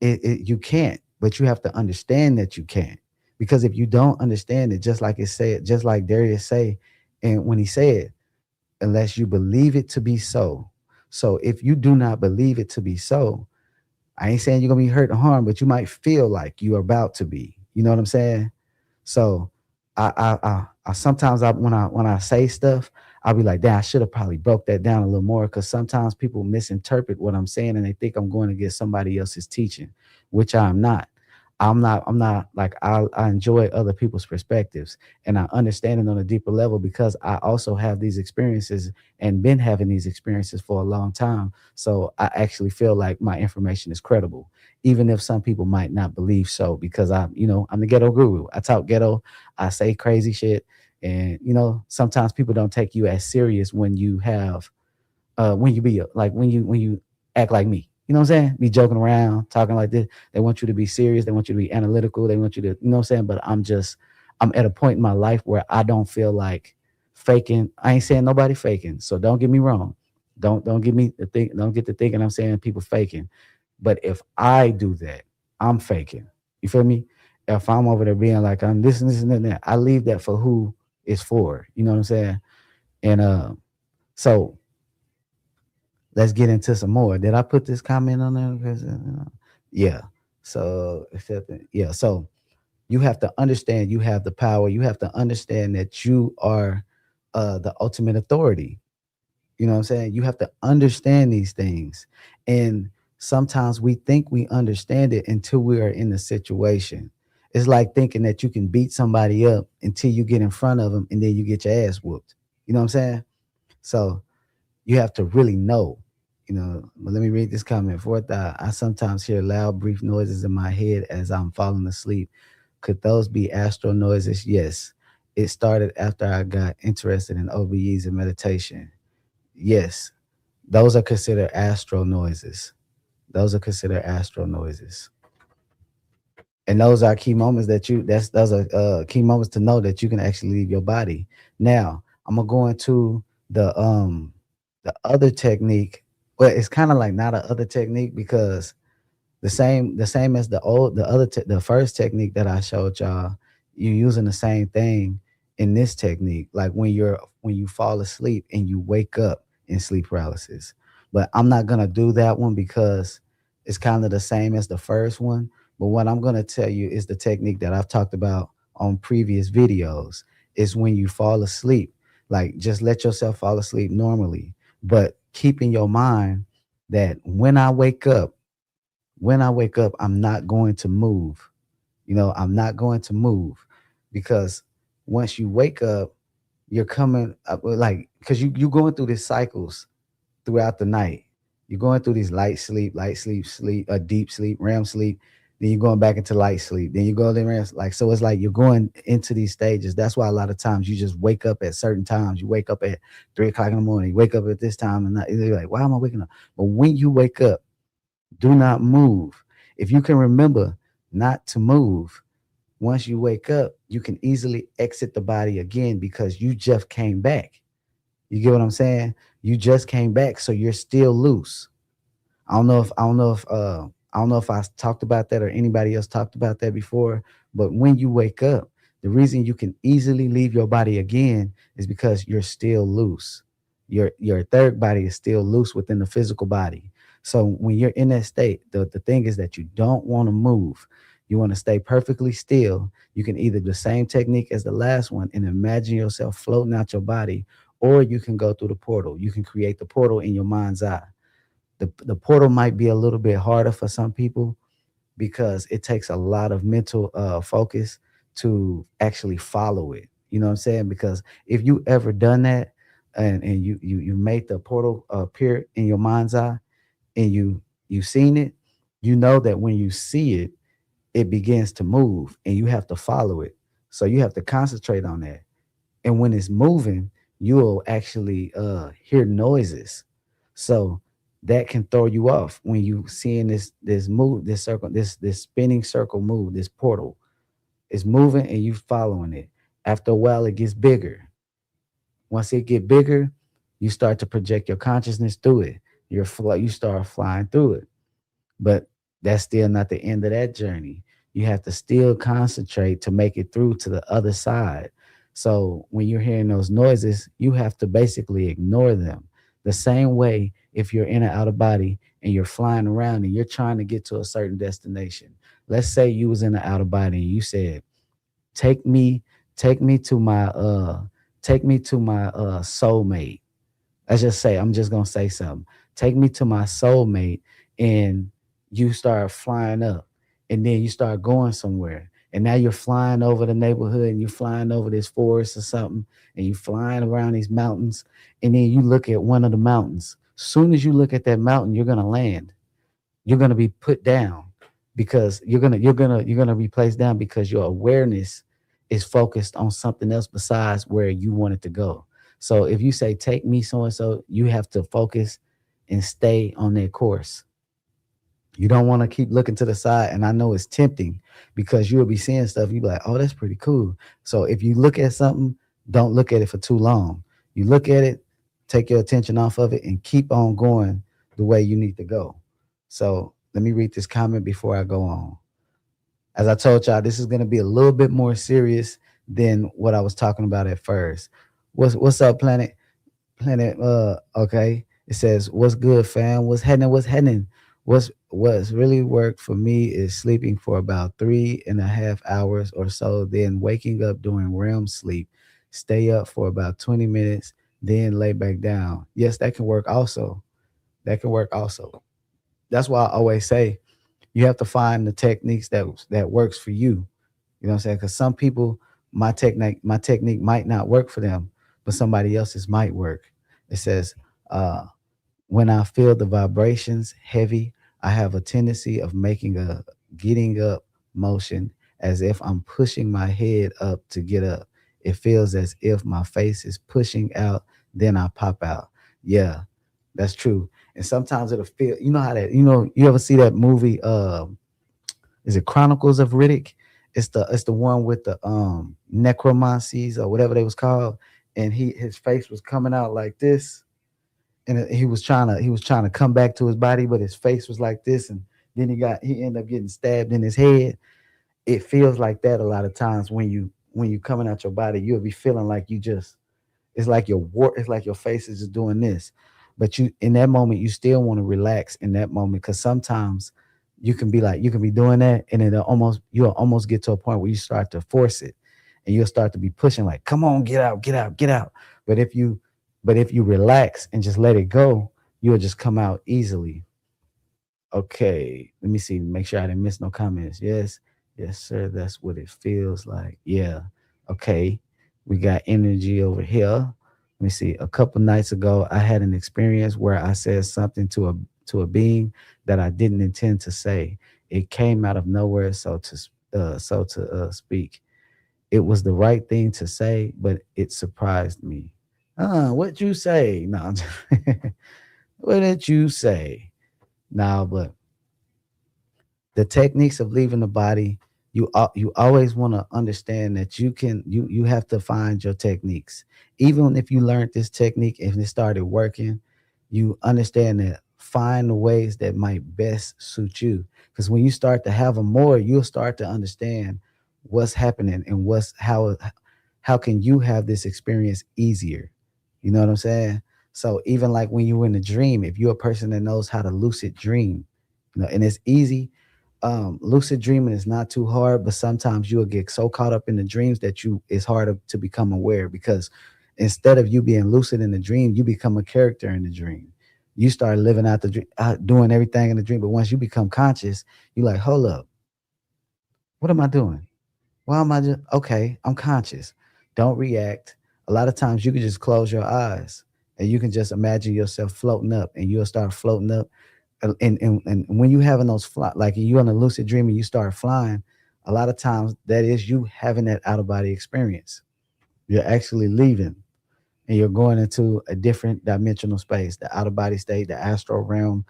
you can't, but you have to understand that you can't, because if you don't understand it, just like it said, just like Darius say, and when he said, unless you believe it to be so. So if you do not believe it to be so, I ain't saying you're gonna be hurt or harmed, but you might feel like you're about to be. You know what I'm saying? So I sometimes when I say stuff, I'll be like, damn, I should have probably broke that down a little more, because sometimes people misinterpret what I'm saying and they think I'm going to get somebody else's teaching, which I'm not. I'm not like I enjoy other people's perspectives, and I understand it on a deeper level because I also have these experiences and been having these experiences for a long time. So I actually feel like my information is credible, even if some people might not believe so, because I'm the ghetto guru. I talk ghetto, I say crazy shit, and sometimes people don't take you as serious when you be like when you act like me. You know what I'm saying? Be joking around, talking like this. They want you to be serious. They want you to be analytical. They want you to, you know what I'm saying? But I'm at a point in my life where I don't feel like faking. I ain't saying nobody faking. So don't get me wrong. Don't get me to think. Don't get to thinking I'm saying people faking. But if I do that, I'm faking. You feel me? If I'm over there being like I'm this and that, I leave that for who it's for. You know what I'm saying? And so let's get into some more. Did I put this comment on there? Yeah. So yeah. So you have to understand you have the power. You have to understand that you are the ultimate authority. You know what I'm saying? You have to understand these things. And sometimes we think we understand it until we are in the situation. It's like thinking that you can beat somebody up until you get in front of them and then you get your ass whooped. You know what I'm saying? So you have to really know. But let me read this comment. 4ThEye, I sometimes hear loud, brief noises in my head as I'm falling asleep. Could those be astral noises? Yes. It started after I got interested in OBEs and meditation. Yes, those are considered astral noises. Those are considered astral noises. And those are key moments those are key moments to know that you can actually leave your body. Now, I'm gonna go into the other technique. Well, it's kind of like not a other technique, because the same as the first technique that I showed y'all, you're using the same thing in this technique, like when you fall asleep and you wake up in sleep paralysis. But I'm not gonna do that one because it's kind of the same as the first one. But what I'm gonna tell you is the technique that I've talked about on previous videos, is when you fall asleep, like just let yourself fall asleep normally, but keep in your mind that when I wake up, I'm not going to move. I'm not going to move, because once you wake up, you're coming up like, because you going through these cycles throughout the night. You're going through these light sleep, deep sleep, REM sleep. Then you're going back into light sleep. Then you go to REM. Like, so it's like you're going into these stages. That's why a lot of times you just wake up at certain times. You wake up at 3 o'clock in the morning. You wake up at this time, and you're like, why am I waking up? But when you wake up, do not move. If you can remember not to move, once you wake up, you can easily exit the body again, because you just came back. You get what I'm saying? You just came back, so you're still loose. I don't know if I talked about that or anybody else talked about that before, but when you wake up, the reason you can easily leave your body again is because you're still loose. Your third body is still loose within the physical body. So when you're in that state, the thing is that you don't want to move. You want to stay perfectly still. You can either do the same technique as the last one and imagine yourself floating out your body, or you can go through the portal. You can create the portal in your mind's eye. The portal might be a little bit harder for some people because it takes a lot of mental focus to actually follow it. You know what I'm saying? Because if you ever done that and you made the portal appear in your mind's eye and you seen it, you know that when you see it, it begins to move and you have to follow it. So you have to concentrate on that. And when it's moving, you'll actually hear noises. So that can throw you off when you seeing this move, this circle, this spinning circle move, this portal. It's moving and you following it. After a while, it gets bigger. Once it get bigger, you start to project your consciousness through it. You start flying through it. But that's still not the end of that journey. You have to still concentrate to make it through to the other side. So when you're hearing those noises, you have to basically ignore them. The same way if you're in an outer body and you're flying around and you're trying to get to a certain destination. Let's say you was in an outer body and you said, take me, take me to my take me to my soulmate. Let's just say, I'm just gonna say something. Take me to my soulmate, and you start flying up, and then you start going somewhere. And now you're flying over the neighborhood and you're flying over this forest or something, and you're flying around these mountains, and then you look at one of the mountains. Soon as you look at that mountain, you're gonna land. You're gonna be put down because you're gonna be placed down because your awareness is focused on something else besides where you want it to go. So if you say take me so and so, you have to focus and stay on that course. You don't want to keep looking to the side. And I know it's tempting because you'll be seeing stuff. You be like, oh, that's pretty cool. So if you look at something, don't look at it for too long. You look at it, take your attention off of it, and keep on going the way you need to go. So let me read this comment before I go on. As I told y'all, this is going to be a little bit more serious than what I was talking about at first. What's up, Planet? Planet, okay. It says, what's good, fam? What's happening? What's happening? What's really worked for me is sleeping for about 3.5 hours or so, then waking up during REM sleep, stay up for about 20 minutes, then lay back down. Yes, that can work also. That can work also. That's why I always say you have to find the techniques that works for you. You know what I'm saying? Because some people, my technique might not work for them, but somebody else's might work. It says, uh, when I feel the vibrations heavy, I have a tendency of making a getting up motion as if I'm pushing my head up to get up. It feels as if my face is pushing out, then I pop out. Yeah, that's true. And sometimes it'll feel, you know how that, you ever see that movie, is it Chronicles of Riddick? It's the one with the necromancies or whatever they was called, and his face was coming out like this, and he was trying to come back to his body, but his face was like this, and then he ended up getting stabbed in his head. It feels like that a lot of times when you coming out your body, you'll be feeling like you just it's like your face is just doing this. But you in that moment you still want to relax in that moment because sometimes you can be doing that and you'll almost get to a point where you start to force it and you'll start to be pushing like, come on, get out, get out, get out. But if you relax and just let it go, you'll just come out easily. Okay, let me see. Make sure I didn't miss no comments. Yes, yes, sir. That's what it feels like. Yeah. Okay. We got energy over here. Let me see. A couple nights ago, I had an experience where I said something to a being that I didn't intend to say. It came out of nowhere, so to speak. It was the right thing to say, but it surprised me. What you say? No, what did you say? No, but the techniques of leaving the body, you always want to understand that you have to find your techniques. Even if you learned this technique and it started working, you understand that find the ways that might best suit you. Because when you start to have them more, you'll start to understand what's happening and how can you have this experience easier. You know what I'm saying? So even like when you're in a dream, if you're a person that knows how to lucid dream, and it's easy. Lucid dreaming is not too hard, but sometimes you'll get so caught up in the dreams that it's harder to become aware, because instead of you being lucid in the dream, you become a character in the dream. You start living out the dream, doing everything in the dream. But once you become conscious, you're like, hold up, what am I doing? Why am I just okay? I'm conscious. Don't react. A lot of times you can just close your eyes and you can just imagine yourself floating up, and you'll start floating up. And when you having those fly, like you in a lucid dream and you start flying, a lot of times that is you having that out of body experience. You're actually leaving and you're going into a different dimensional space, the out of body state, the astral realm,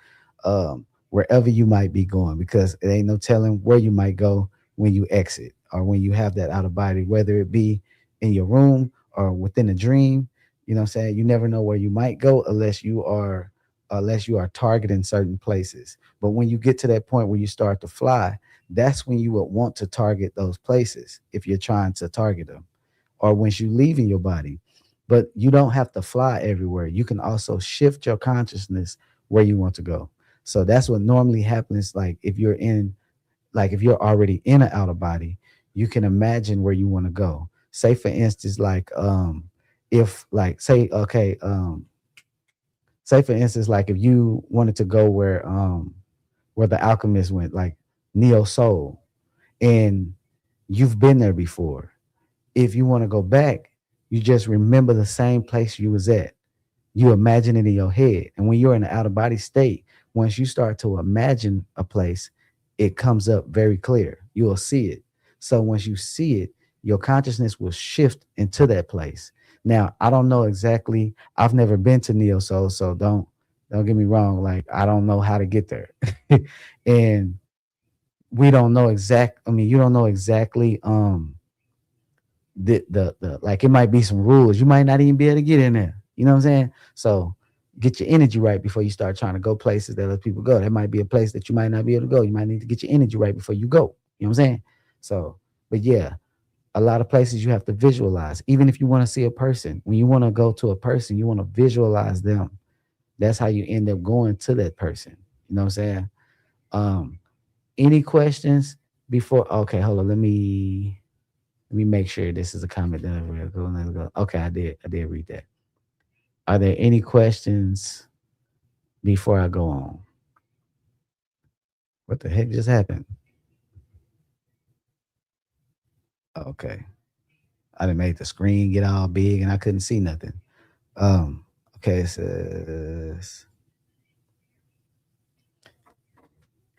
wherever you might be going, because it ain't no telling where you might go when you exit or when you have that out of body, whether it be in your room or within a dream. You know what I'm saying? You never know where you might go unless you are targeting certain places. But when you get to that point where you start to fly, that's when you would want to target those places if you're trying to target them, or once you leave in your body. But you don't have to fly everywhere. You can also shift your consciousness where you want to go. So that's what normally happens. Like if you're already in an outer body, you can imagine where you want to go. Say for instance, like if like say okay, say for instance, like if you wanted to go where the alchemist went, like Neo Soul, and you've been there before. If you want to go back, you just remember the same place you was at. You imagine it in your head. And when you're in an out of body state, once you start to imagine a place, it comes up very clear. You will see it. So once you see it, your consciousness will shift into that place. Now, I don't know exactly. I've never been to Neo Soul, so don't get me wrong. Like I don't know how to get there. And we don't know exact. I mean, you don't know exactly the like it might be some rules. You might not even be able to get in there. You know what I'm saying? So get your energy right before you start trying to go places that other people go. That might be a place that you might not be able to go. You might need to get your energy right before you go. You know what I'm saying? So, but yeah, a lot of places you have to visualize. Even if you want to see a person, when you want to go to a person, you want to visualize them. That's how you end up going to that person. You know what I'm saying? Um, any questions before? Okay, hold on. Let me make sure this is a comment that I read. Go. Okay, I did read that. Are there any questions before I go on? What the heck just happened? Okay. I didn't make the screen get all big and I couldn't see nothing. Okay, it says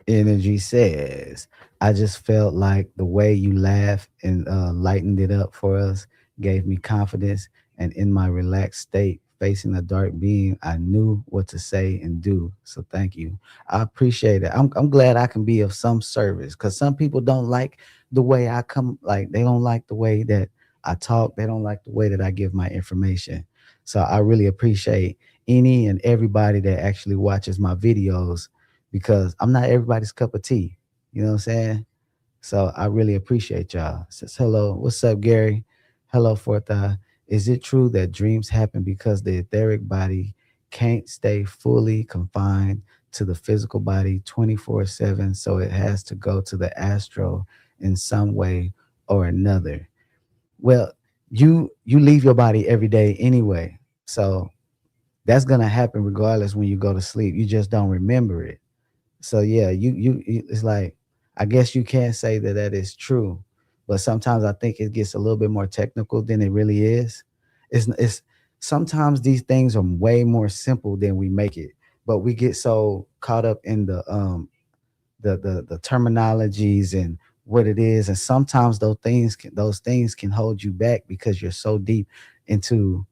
Energy says, I just felt like the way you laughed and lightened it up for us gave me confidence. And in my relaxed state, facing a dark being, I knew what to say and do. So thank you. I appreciate it. I'm glad I can be of some service, because some people don't like the way I come, like, they don't like the way that I talk. They don't like the way that I give my information. So I really appreciate any and everybody that actually watches my videos, because I'm not everybody's cup of tea. You know what I'm saying? So I really appreciate y'all. Says hello. What's up, Gary? Hello, 4ThEye. Is it true that dreams happen because the etheric body can't stay fully confined to the physical body 24/7? So it has to go to the astral in some way or another. Well, you leave your body every day anyway. So that's gonna happen regardless when you go to sleep. You just don't remember it. So yeah, it's like, I guess you can't say that that is true, but sometimes I think it gets a little bit more technical than it really is. It's sometimes these things are way more simple than we make it, but we get so caught up in the terminologies and what it is, and sometimes those things can hold you back because you're so deep into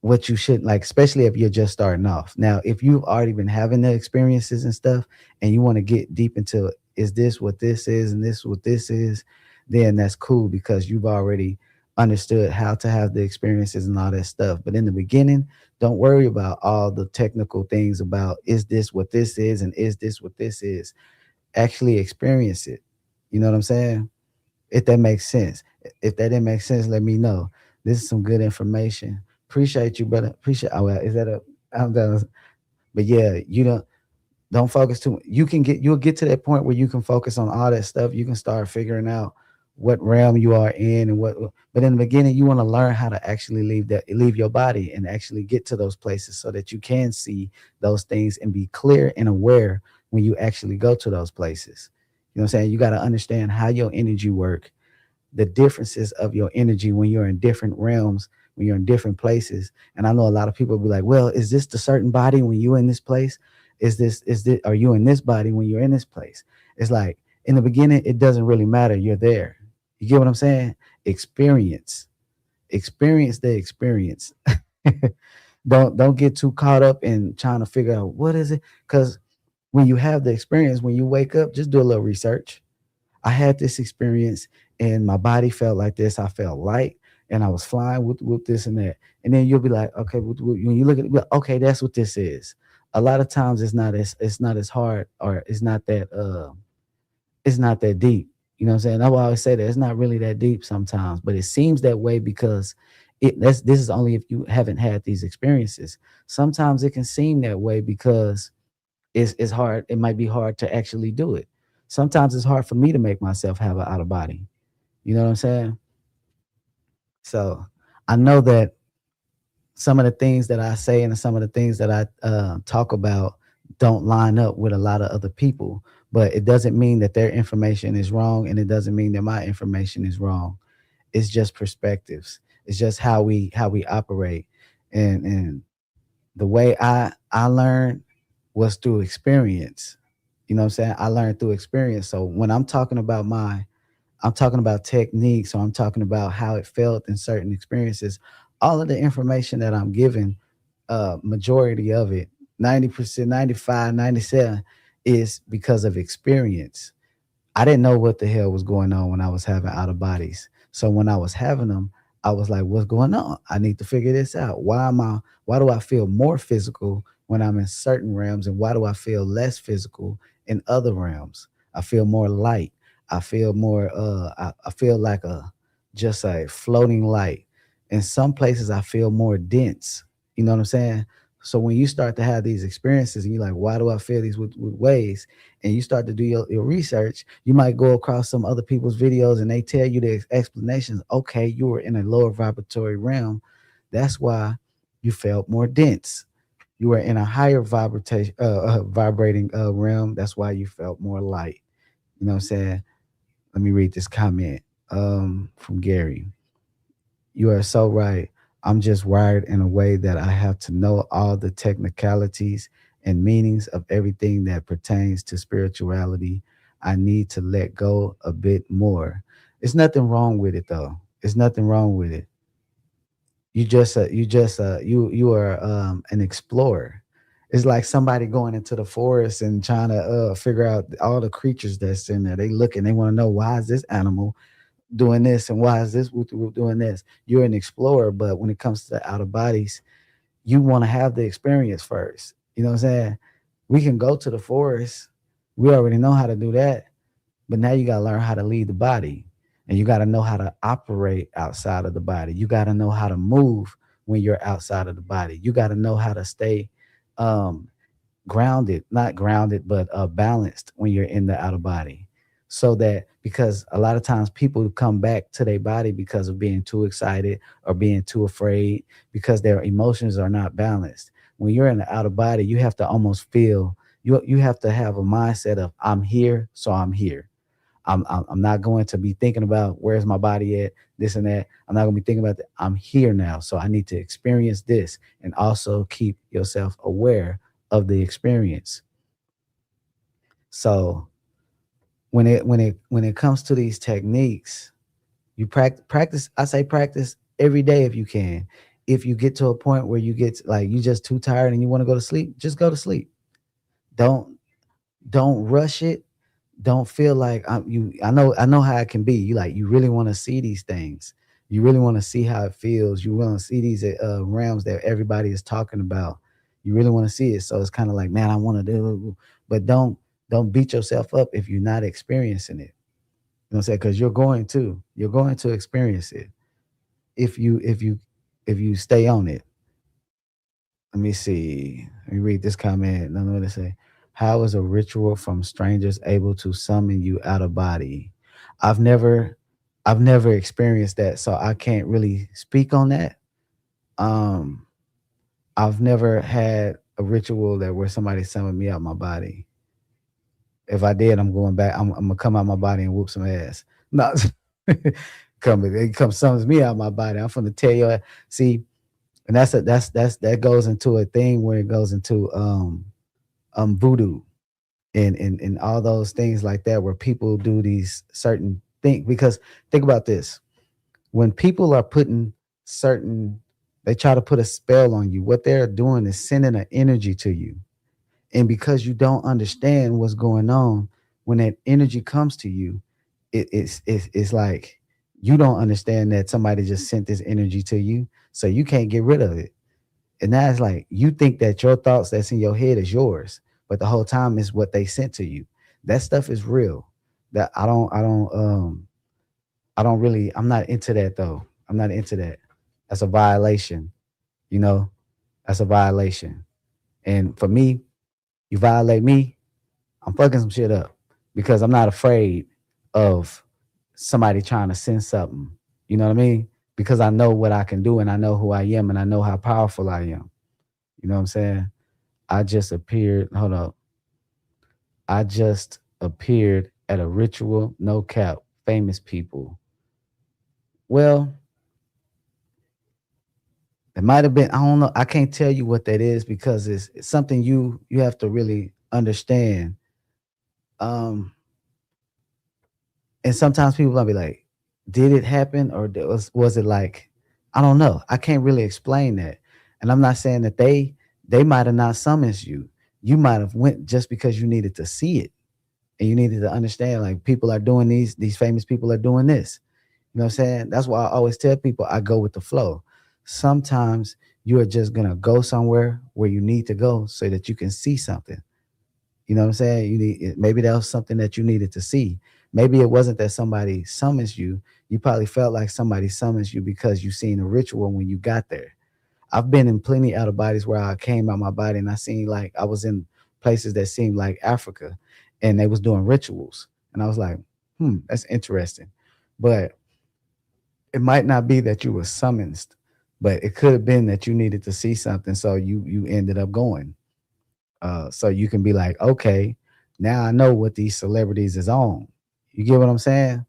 what you should like, especially if you're just starting off. Now, if you've already been having the experiences and stuff and you want to get deep into, is this what this is and this what this is, then that's cool because you've already understood how to have the experiences and all that stuff. But in the beginning, don't worry about all the technical things about is this what this is and is this what this is. Actually experience it. You know what I'm saying? If that makes sense. If that didn't make sense, let me know. This is some good information. Appreciate you, brother. Appreciate. Oh, well, is that a? I'm done. But yeah, you don't focus too. You'll get to that point where you can focus on all that stuff. You can start figuring out what realm you are in and what. But in the beginning, you want to learn how to actually leave your body and actually get to those places so that you can see those things and be clear and aware when you actually go to those places. You know what I'm saying? You got to understand how your energy work, the differences of your energy when you're in different realms, when you're in different places. And I know a lot of people be like, well, is this the certain body when you're in this place? Are you in this body when you're in this place? It's like in the beginning, it doesn't really matter. You're there. You get what I'm saying? Experience, experience the experience. Don't get too caught up in trying to figure out what is it. Because when you have the experience, when you wake up, just do a little research. I had this experience and my body felt like this. I felt light and I was flying with this and that. And then you'll be like, okay, when you look at it, like, okay, that's what this is. A lot of times it's not as hard or it's not that deep. You know what I'm saying? I will always say that it's not really that deep sometimes, but it seems that way because this is only if you haven't had these experiences. Sometimes it can seem that way because it's hard. It might be hard to actually do it. Sometimes it's hard for me to make myself have an out of body. You know what I'm saying? So I know that some of the things that I say and some of the things that I talk about don't line up with a lot of other people, but it doesn't mean that their information is wrong, and it doesn't mean that my information is wrong. It's just perspectives. It's just how we operate, and the way I learned was through experience. You know what I'm saying? I learned through experience. So when I'm talking about techniques, or I'm talking about how it felt in certain experiences. All of the information that I'm giving, majority of it, 90%, 95, 97, is because of experience. I didn't know what the hell was going on when I was having out of bodies. So when I was having them, I was like, what's going on? I need to figure this out. Why do I feel more physical when I'm in certain realms? And why do I feel less physical in other realms? I feel more light. I feel like just a floating light. In some places I feel more dense. You know what I'm saying? So when you start to have these experiences and you're like, why do I feel these with ways? And you start to do your research, you might go across some other people's videos and they tell you the explanations. Okay, you were in a lower vibratory realm. That's why you felt more dense. You were in a higher vibrating realm. That's why you felt more light. You know what I'm saying? Let me read this comment from Gary. You are so right. I'm just wired in a way that I have to know all the technicalities and meanings of everything that pertains to spirituality. I need to let go a bit more. There's nothing wrong with it though. There's nothing wrong with it. You are an explorer. It's like somebody going into the forest and trying to figure out all the creatures that's in there. They look and they want to know, why is this animal doing this and why is this whoop doing this. You're an explorer, but when it comes to the outer bodies, you want to have the experience first. You know what I'm saying? We can go to the forest. We already know how to do that, but now you got to learn how to lead the body, and you got to know how to operate outside of the body. You got to know how to move when you're outside of the body. You got to know how to stay um, grounded, not grounded, but balanced when you're in the outer body. So that, because a lot of times people come back to their body because of being too excited or being too afraid, because their emotions are not balanced. When you're in the outer body, you have to almost feel, you have to have a mindset of, I'm here, so I'm here. I'm not going to be thinking about where's my body at, this and that. I'm not going to be thinking about that. I'm here now, so I need to experience this, and also keep yourself aware of the experience. So when it comes to these techniques, you practice. I say practice every day if you can. If you get to a point where you get like you just too tired and you want to go to sleep, just go to sleep. Don't don't rush it. Don't feel like I know how it can be. You really want to see these things. You really want to see how it feels. You want to see these realms that everybody is talking about. You really want to see it. So it's kind of like, man, I want to do, but don't beat yourself up if you're not experiencing it. You know what I'm saying? Because you're going to experience it if you stay on it. Let me see. Let me read this comment. Let me what it say. How is a ritual from strangers able to summon you out of body? I've never I've never experienced that, so I can't really speak on that. Um, I've never had a ritual that where somebody summoned me out my body. If I did, I'm going back. I'm gonna come out my body and whoop some ass. No, it come summons me out my body. I'm gonna tell you. See, and that goes into a thing where it goes into voodoo and all those things like that where people do these certain things because think about this when people are putting certain they try to put a spell on you what they're doing is sending an energy to you and because you don't understand what's going on when that energy comes to you it's like you don't understand that somebody just sent this energy to you so you can't get rid of it. And that's like you think that your thoughts that's in your head is yours, but the whole time is what they sent to you. That stuff is real. That I don't really I'm not into that though. I'm not into that. That's a violation, you know? That's a violation. And for me, you violate me, I'm fucking some shit up because I'm not afraid of somebody trying to send something. You know what I mean? Because I know what I can do and I know who I am and I know how powerful I am. You know what I'm saying? I just appeared. Hold up. I just appeared at a ritual, no cap, famous people. Well, it might have been. I don't know. I can't tell you what that is because it's something you have to really understand. Um, and sometimes people gonna be like, "Did it happen, or was it like?" I don't know. I can't really explain that. And I'm not saying that they might have not summoned you. You might have went just because you needed to see it and you needed to understand like people are doing these famous people are doing this. You know what I'm saying? That's why I always tell people I go with the flow. Sometimes you are just gonna go somewhere where you need to go so that you can see something. You know what I'm saying? You need maybe that was something that you needed to see. Maybe it wasn't that somebody summons you. You probably felt like somebody summons you because you seen a ritual when you got there. I've been in plenty out of bodies where I came out my body and I seen like I was in places that seemed like Africa and they was doing rituals. And I was like, that's interesting. But it might not be that you were summoned, but it could have been that you needed to see something. So you ended up going. So you can be like, okay, now I know what these celebrities is on. You get what I'm saying?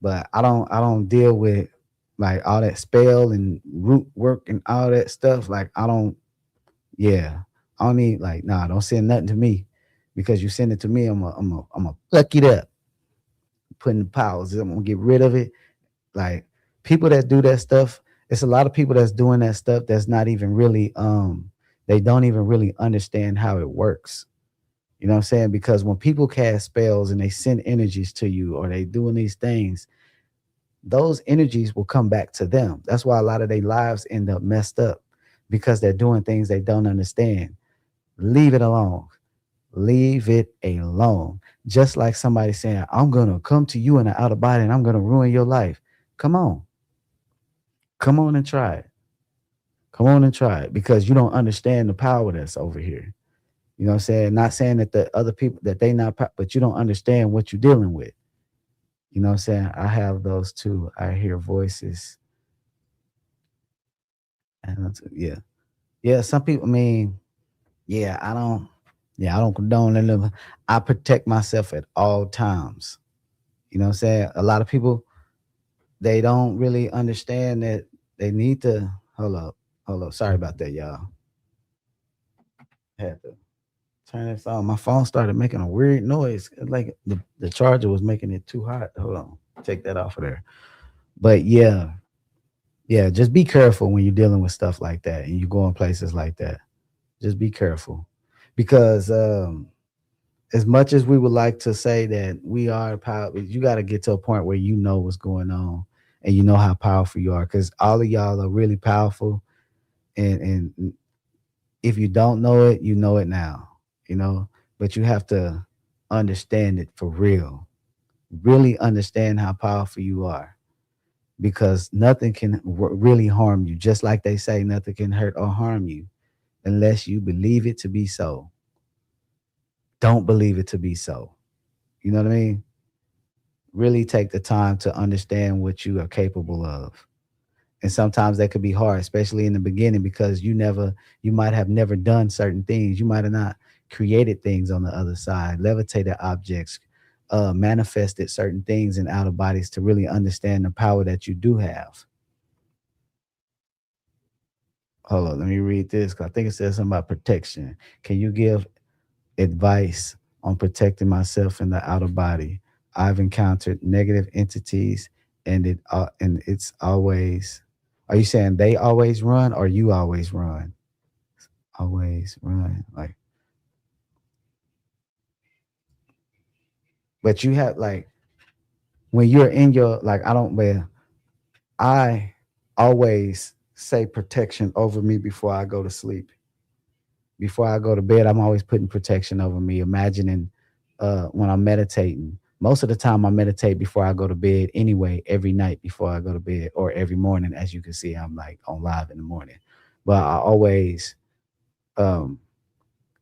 But I don't deal with like all that spell and root work and all that stuff. Like I don't yeah. I don't need like nah, don't send nothing to me because you send it to me, I'm a pluck it up, putting the powers. I'm gonna get rid of it. Like people that do that stuff, it's a lot of people that's doing that stuff that's not even really they don't even really understand how it works. You know what I'm saying? Because when people cast spells and they send energies to you or they doing these things, those energies will come back to them. That's why a lot of their lives end up messed up because they're doing things they don't understand. Leave it alone. Leave it alone. Just like somebody saying, I'm going to come to you in an outer body and I'm going to ruin your life. Come on. Come on and try it. Come on and try it because you don't understand the power that's over here. You know what I'm saying? Not saying that the other people that they not, but you don't understand what you're dealing with. You know what I'm saying? I have those too. I hear voices. And yeah. Yeah. Some people, I mean, yeah, I don't condone it. I protect myself at all times. You know what I'm saying? A lot of people, they don't really understand that they need to, hold up, hold up. Sorry about that, y'all. I had to turn this on. My phone started making a weird noise. Like the charger was making it too hot. Hold on. Take that off of there. But yeah, yeah, just be careful when you're dealing with stuff like that and you go in places like that. Just be careful. Because as much as we would like to say that we are power, you got to get to a point where you know what's going on. and you know how powerful you are, because all of y'all are really powerful. And if you don't know it, you know it now, you know, but you have to understand it for real. Really understand how powerful you are, because nothing can really harm you. Just like they say, nothing can hurt or harm you unless you believe it to be so. Don't believe it to be so. You know what I mean? Really take the time to understand what you are capable of. And sometimes that could be hard, especially in the beginning, because you might have never done certain things. You might have not created things on the other side, levitated objects, manifested certain things in outer bodies to really understand the power that you do have. Hold on, let me read this because I think it says something about protection. Can you give advice on protecting myself in the outer body? I've encountered negative entities, and it's always. Are you saying they always run, or you always run? Always run, like. But you have like when you're in your like. I don't. Well, I always say protection over me before I go to sleep. Before I go to bed, I'm always putting protection over me, imagining when I'm meditating. Most of the time, I meditate before I go to bed anyway, every night before I go to bed, or every morning. As you can see, I'm like on live in the morning. But I always, um,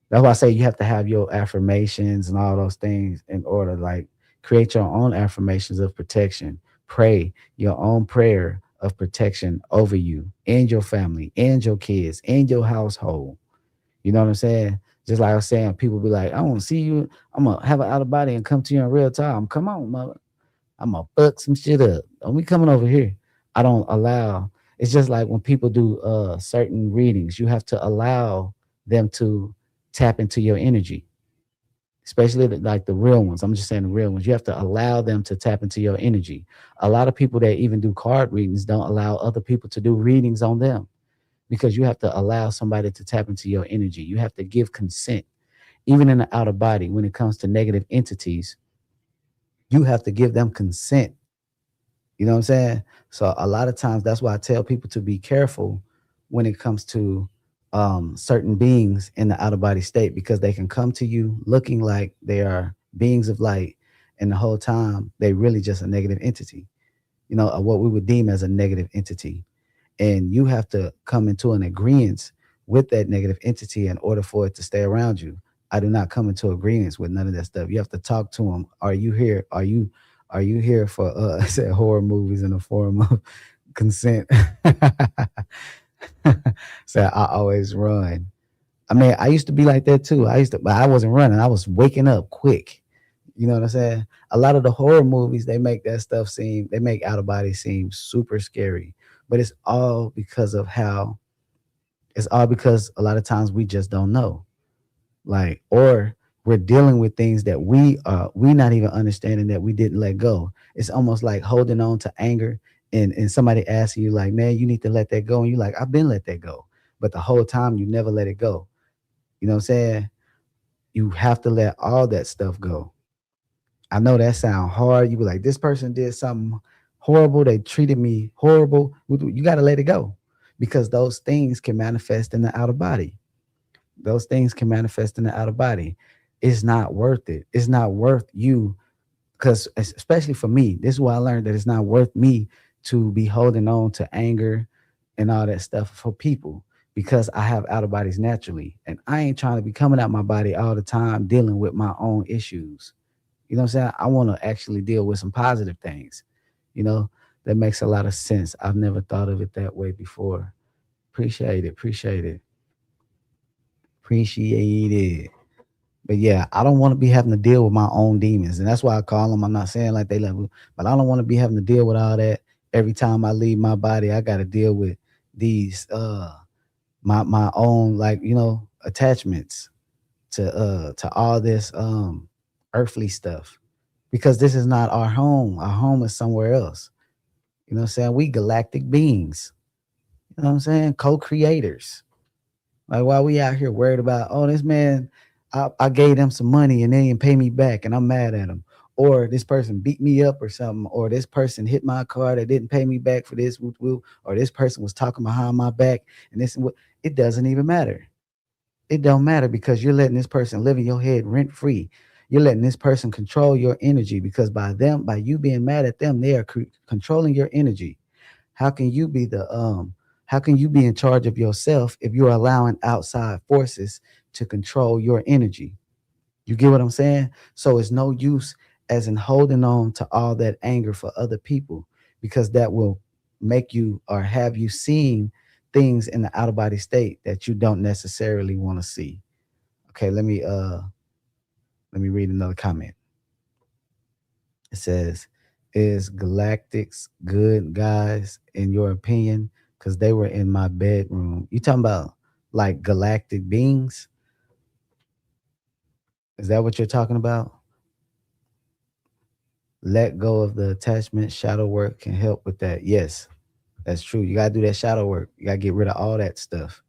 that's why I say you have to have your affirmations and all those things in order. Like, create your own affirmations of protection. Pray your own prayer of protection over you and your family and your kids and your household. You know what I'm saying? Just like I was saying, people be like, I want to see you. I'm gonna have an out of body and come to you in real time. Come on, mother. I'm gonna fuck some shit up. Don't be coming over here. I don't allow. It's just like when people do certain readings, you have to allow them to tap into your energy, especially like the real ones. I'm just saying the real ones. You have to allow them to tap into your energy. A lot of people that even do card readings don't allow other people to do readings on them, because you have to allow somebody to tap into your energy. You have to give consent. Even in the outer body, when it comes to negative entities, you have to give them consent. You know what I'm saying? So a lot of times that's why I tell people to be careful when it comes to certain beings in the outer body state, because they can come to you looking like they are beings of light, and the whole time they really just a negative entity. You know, what we would deem as a negative entity, and you have to come into an agreement with that negative entity in order for it to stay around you. I do not come into agreements with none of that stuff. You have to talk to them. Are you here? Are you here for I said horror movies in the form of consent? So I always run. I mean, I used to be like that too. But I wasn't running. I was waking up quick. You know what I'm saying? A lot of the horror movies, they make out of body seem super scary, but it's all because a lot of times we just don't know. Like, or we're dealing with things that we not even understanding that we didn't let go. It's almost like holding on to anger, and somebody asking you like, man, you need to let that go. And you like, I've been let that go. But the whole time you never let it go. You know what I'm saying? You have to let all that stuff go. I know that sound hard. You be like, this person did something horrible. They treated me horrible. You got to let it go, because those things can manifest in the outer body. Those things can manifest in the outer body. It's not worth it. It's not worth you, because especially for me, this is why I learned that it's not worth me to be holding on to anger and all that stuff for people, because I have outer bodies naturally, and I ain't trying to be coming out my body all the time dealing with my own issues. You know what I'm saying? I want to actually deal with some positive things. You know, that makes a lot of sense. I've never thought of it that way before. Appreciate it. Appreciate it. Appreciate it. But yeah, I don't want to be having to deal with my own demons. And that's why I call them. I'm not saying like they level, but I don't want to be having to deal with all that. Every time I leave my body, I got to deal with these my own, like, attachments to all this earthly stuff, because this is not our home. Our home is somewhere else. You know what I'm saying? We galactic beings. You know what I'm saying? Co-creators. Like, why we out here worried about, oh, this man, I gave them some money and they didn't pay me back and I'm mad at him. or this person beat me up or something, or this person hit my car that didn't pay me back for this, or this person was talking behind my back, and this and what, it doesn't even matter. It don't matter because you're letting this person live in your head rent free. You're letting this person control your energy because by you being mad at them, they are controlling your energy. How can you be the how can you be in charge of yourself if you're allowing outside forces to control your energy? You get what I'm saying? So it's no use as in holding on to all that anger for other people because that will make you or have you seeing things in the out of body state that you don't necessarily want to see. Okay, let me read another comment. It says, "Is Galactics good guys in your opinion? Because they were in my bedroom." You talking about like galactic beings? Is that what you're talking about? Let go of the attachment. Shadow work can help with that. Yes, that's true. You gotta do that shadow work. You gotta get rid of all that stuff.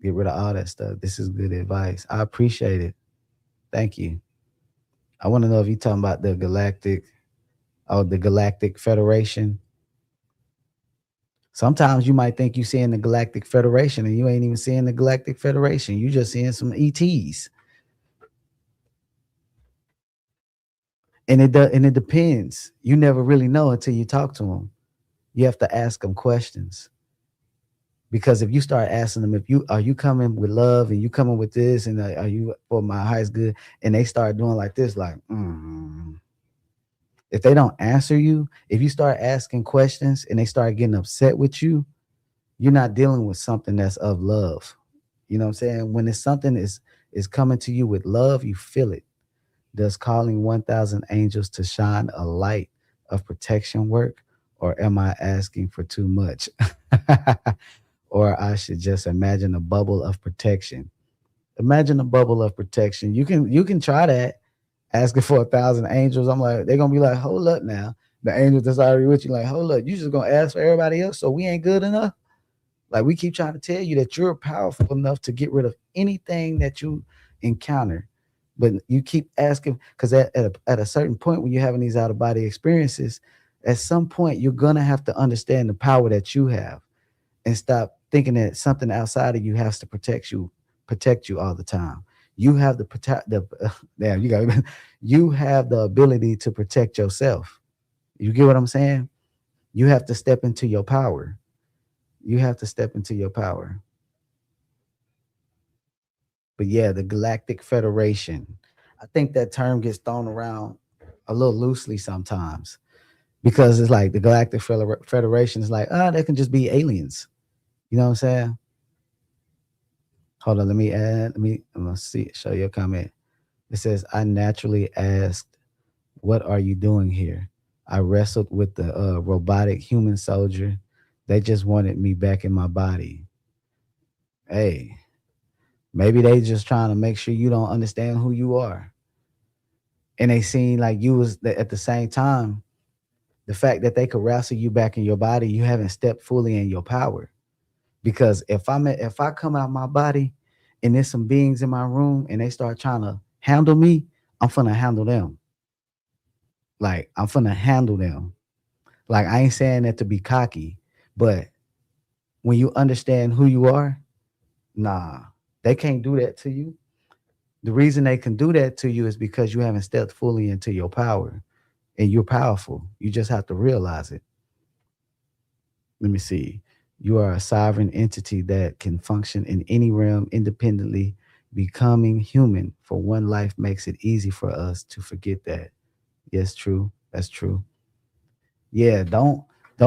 Get rid of all that stuff. This is good advice. I appreciate it. Thank you. I want to know if you're talking about the galactic, oh, the Galactic Federation. Sometimes you might think you're seeing the Galactic Federation and you ain't even seeing the Galactic Federation. You just seeing some ETs. And it depends. You never really know until you talk to them. You have to ask them questions. Because if you start asking them, if you are you coming with love and you coming with this and are you for my highest good, and they start doing like this, like if they don't answer you, if you start asking questions and they start getting upset with you, you're not dealing with something that's of love. You know what I'm saying? When it's something is coming to you with love, you feel it. Does calling 1,000 angels to shine a light of protection work, or am I asking for too much? Or I should just imagine a bubble of protection. Imagine a bubble of protection. You can try that, asking for 1,000 angels. I'm like, they're gonna be like, hold up now. The angels that's already with you, like, hold up, you just gonna ask for everybody else, so we ain't good enough. Like we keep trying to tell you that you're powerful enough to get rid of anything that you encounter. But you keep asking because at a certain point when you're having these out of body experiences, at some point you're gonna have to understand the power that you have and stop thinking that something outside of you has to protect you all the time. You have the protect the damn you got you have the ability to protect yourself. You get what I'm saying? You have to step into your power. You have to step into your power. But yeah, the Galactic Federation. I think that term gets thrown around a little loosely sometimes because it's like the Galactic Federation is like, ah, that can just be aliens. You know what I'm saying? Hold on, let me see, show you a comment. It says, I naturally asked, what are you doing here? I wrestled with the robotic human soldier. They just wanted me back in my body. Hey, maybe they just trying to make sure you don't understand who you are. And they seen like you was at the same time, the fact that they could wrestle you back in your body, you haven't stepped fully in your power. Because if I come out my body and there's some beings in my room and they start trying to handle me, I'm finna handle them. Like I'm finna handle them. Like I ain't saying that to be cocky, but when you understand who you are, nah, they can't do that to you. The reason they can do that to you is because you haven't stepped fully into your power and you're powerful. You just have to realize it. Let me see. You are a sovereign entity that can function in any realm independently. Becoming human for one life makes it easy for us to forget that. Yes, true. That's true. Yeah, don't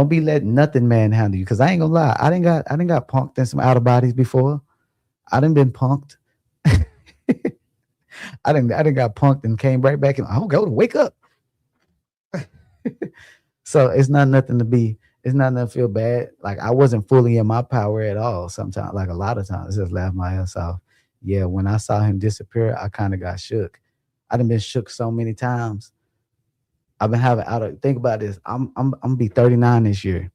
be letting nothing man handle you. Cause I ain't gonna lie, I didn't got punked in some out of bodies before. I didn't been punked. I didn't got punked and came right back and I'll go to wake up. So it's not nothing to feel bad. Like I wasn't fully in my power at all. Sometimes, like a lot of times, I just laughed my ass off. Yeah, when I saw him disappear, I kind of got shook. I done been shook so many times. I've been having out of think about this. I'm gonna be 39 this year.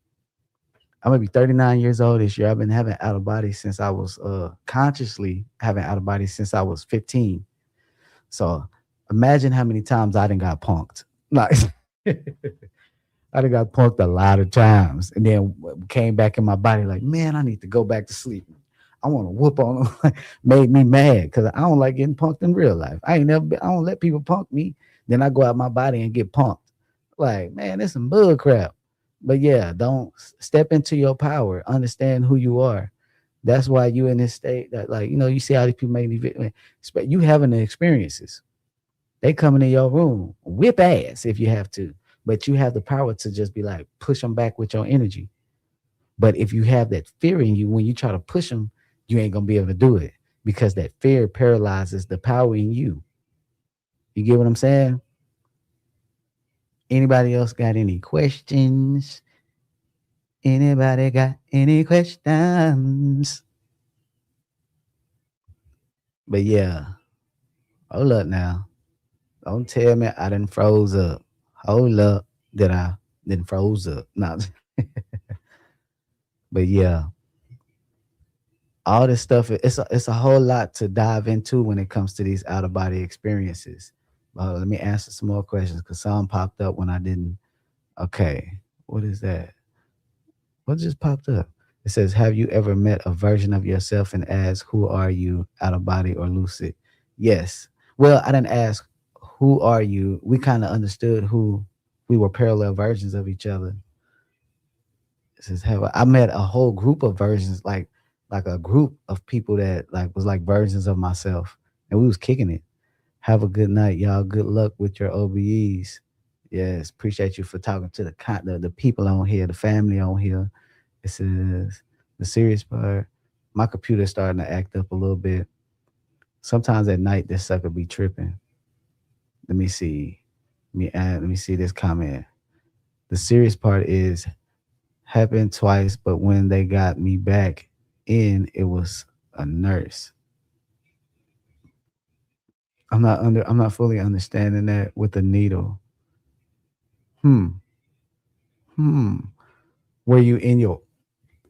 I'm gonna be 39 years old this year. I've been having out of body since I was consciously having out of body since I was 15. So Imagine how many times I done got punked. Like I done got punked a lot of times, and then came back in my body like, man, I need to go back to sleep. I want to whoop on them. Made me mad because I don't like getting punked in real life. I ain't never. I don't let people punk me. Then I go out my body and get punked. Like, man, that's some bull crap. But yeah, don't step into your power. Understand who you are. That's why you in this state that, like, you see how these people make these you having the experiences. They coming in your room, whip ass if you have to, but you have the power to just be like push them back with your energy. But if you have that fear in you, when you try to push them, you ain't gonna be able to do it because that fear paralyzes the power in you. You get what I'm saying? Anybody else got any questions? Anybody got any questions? But yeah, hold up now. Don't tell me I didn't froze up. Hold up, that I didn't froze up. No, but yeah, all this stuff. It's a whole lot to dive into when it comes to these out of body experiences. Let me answer some more questions because some popped up when I didn't. Okay, what is that? What just popped up? It says, "Have you ever met a version of yourself and asked, 'Who are you, out of body or lucid?'" Yes. Well, I didn't ask, "Who are you?" We kind of understood who we were, parallel versions of each other. It says, "Have I met a whole group of versions, like a group of people that like was like versions of myself, and we was kicking it. Have a good night, y'all. Good luck with your OBEs. Yes, appreciate you for talking to the people on here, the family on here." It says the serious part. My computer's starting to act up a little bit. Sometimes at night, this sucker be tripping. Let me see. Let me see this comment. The serious part is happened twice, but when they got me back in, it was a nurse. I'm not fully understanding that with the needle. Hmm. Hmm. Were you in your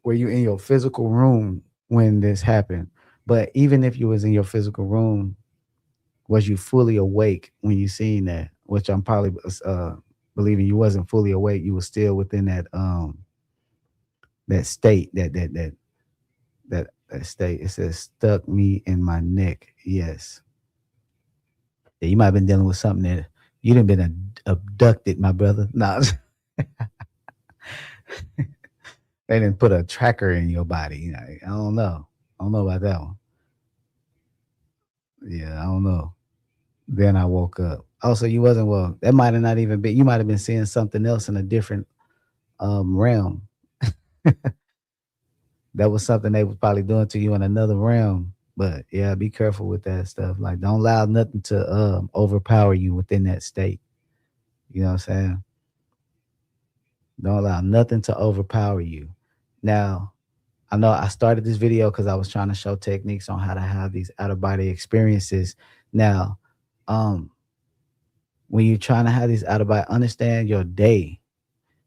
were you in your physical room when this happened? But even if you was in your physical room, was you fully awake when you seen that? Which I'm probably believing you wasn't fully awake. You were still within that state, that state. It says stuck me in my neck. Yes. Yeah, you might have been dealing with something that you didn't been abducted, my brother. No, they didn't put a tracker in your body. I don't know. I don't know about that one. Yeah, I don't know. Then I woke up. Oh, so you wasn't, well. That might have not even been. You might have been seeing something else in a different realm. That was something they was probably doing to you in another realm. But yeah, be careful with that stuff. Like, don't allow nothing to overpower you within that state. You know what I'm saying? Don't allow nothing to overpower you. Now, I know I started this video because I was trying to show techniques on how to have these out of body experiences. Now, um, when you're trying to have these out of body, understand your day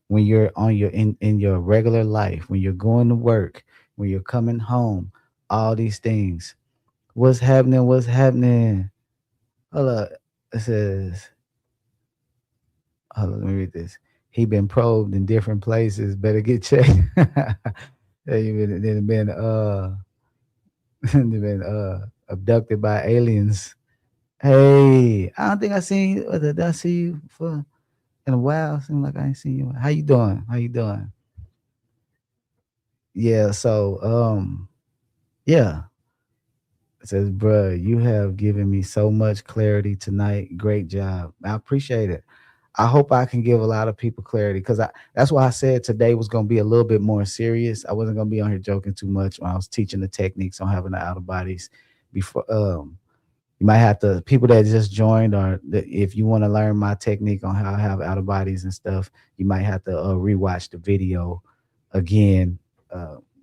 when you're on in your regular life, when you're going to work, when you're coming home, all these things. What's happening? What's happening? Hold up. It says, hold on, let me read this. He been probed in different places. Better get checked. Yeah, you been they been abducted by aliens. Hey, I don't think I seen you. Did I see you for in a while? Seems like I ain't seen you. How you doing? How you doing? Yeah. So yeah. It says, bruh, you have given me so much clarity tonight. Great job. I appreciate it. I hope I can give a lot of people clarity because I that's why I said today was gonna be a little bit more serious. I wasn't gonna be on here joking too much when I was teaching the techniques on having the out of bodies before. You might have to, people that just joined, or if you want to learn my technique on how I have out of bodies and stuff, you might have to rewatch the video again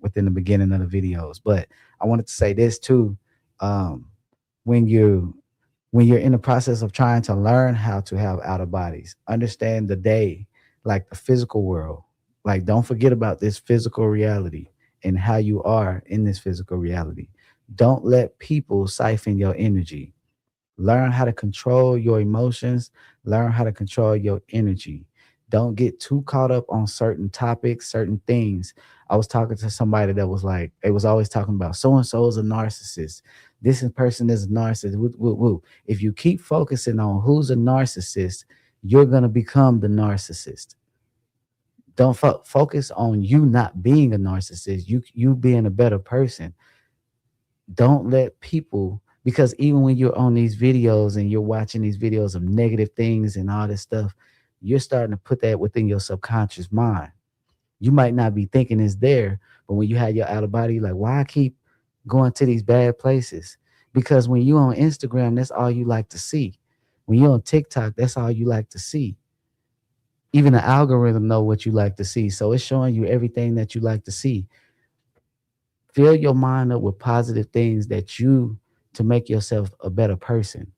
within the beginning of the videos. But I wanted to say this too. Um, when you when you're in the process of trying to learn how to have out of bodies, understand the day, like the physical world. Like, don't forget about this physical reality and how you are in this physical reality. Don't let people siphon your energy. Learn how to control your emotions, learn how to control your energy. Don't get too caught up on certain topics, certain things. I was talking to somebody that was like, it was always talking about so and so is a narcissist. Person is a narcissist. Woo, woo, woo. If you keep focusing on who's a narcissist, you're going to become the narcissist. Don't focus on you not being a narcissist, you being a better person. Don't let people, because even when you're on these videos and you're watching these videos of negative things and all this stuff, you're starting to put that within your subconscious mind. You might not be thinking it's there, but when you have your out of body, like, why I keep going to these bad places? Because when you on Instagram, that's all you like to see. When you're on TikTok, that's all you like to see. Even the algorithm know what you like to see, so it's showing you everything that you like to see. Fill your mind up with positive things that you, to make yourself a better person,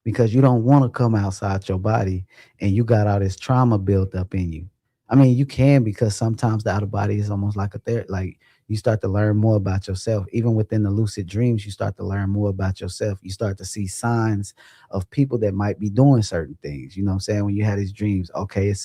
because you don't want to come outside your body and you got all this trauma built up in you. I mean, you can, because sometimes the outer body is almost like a therapy. Like, you start to learn more about yourself. Even within the lucid dreams, you start to learn more about yourself. You start to see signs of people that might be doing certain things. You know what I'm saying? When you have these dreams, okay,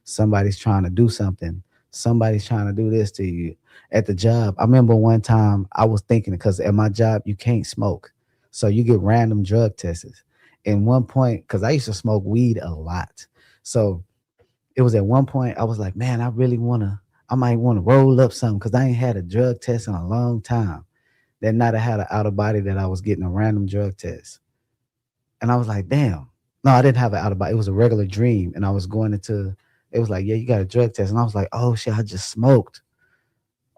somebody's trying to do something. Somebody's trying to do this to you at the job. I remember one time I was thinking, because at my job you can't smoke, so you get random drug tests. In one point, because I used to smoke weed a lot. So it was at one point I was like, man, I might want to roll up something, because I ain't had a drug test in a long time. That night I had an out of body that I was getting a random drug test. And I was like, damn. No, I didn't have an out of body. It was a regular dream. And I was going into, it was like, yeah, you got a drug test. And I was like, oh shit, I just smoked.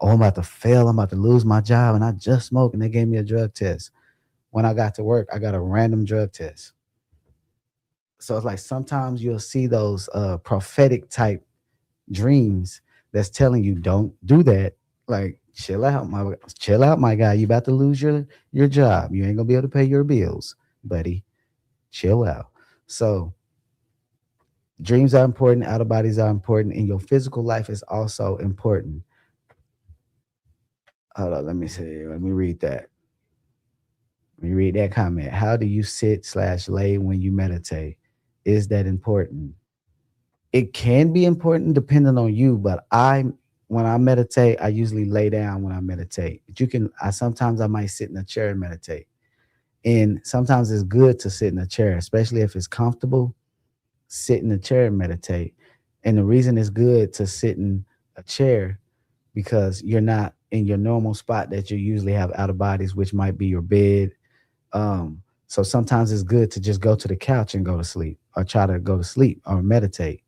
Oh, I'm about to fail. I'm about to lose my job. And I just smoked. And they gave me a drug test. When I got to work, I got a random drug test. So it's like sometimes you'll see those prophetic type dreams that's telling you don't do that. Like, chill out, my guy. You about to lose your job. You ain't gonna be able to pay your bills, buddy. Chill out. So dreams are important, out of bodies are important, and your physical life is also important. Hold on, let me see. Let me read that. Let me read that comment. How do you sit/lay when you meditate? Is that important? It can be important depending on you, but when I meditate, I usually lay down when I meditate. But sometimes I might sit in a chair and meditate. And sometimes it's good to sit in a chair, especially if it's comfortable. Sit in a chair and meditate. And the reason it's good to sit in a chair, because you're not in your normal spot that you usually have out of bodies, which might be your bed. So sometimes it's good to just go to the couch and go to sleep, or try to go to sleep or meditate.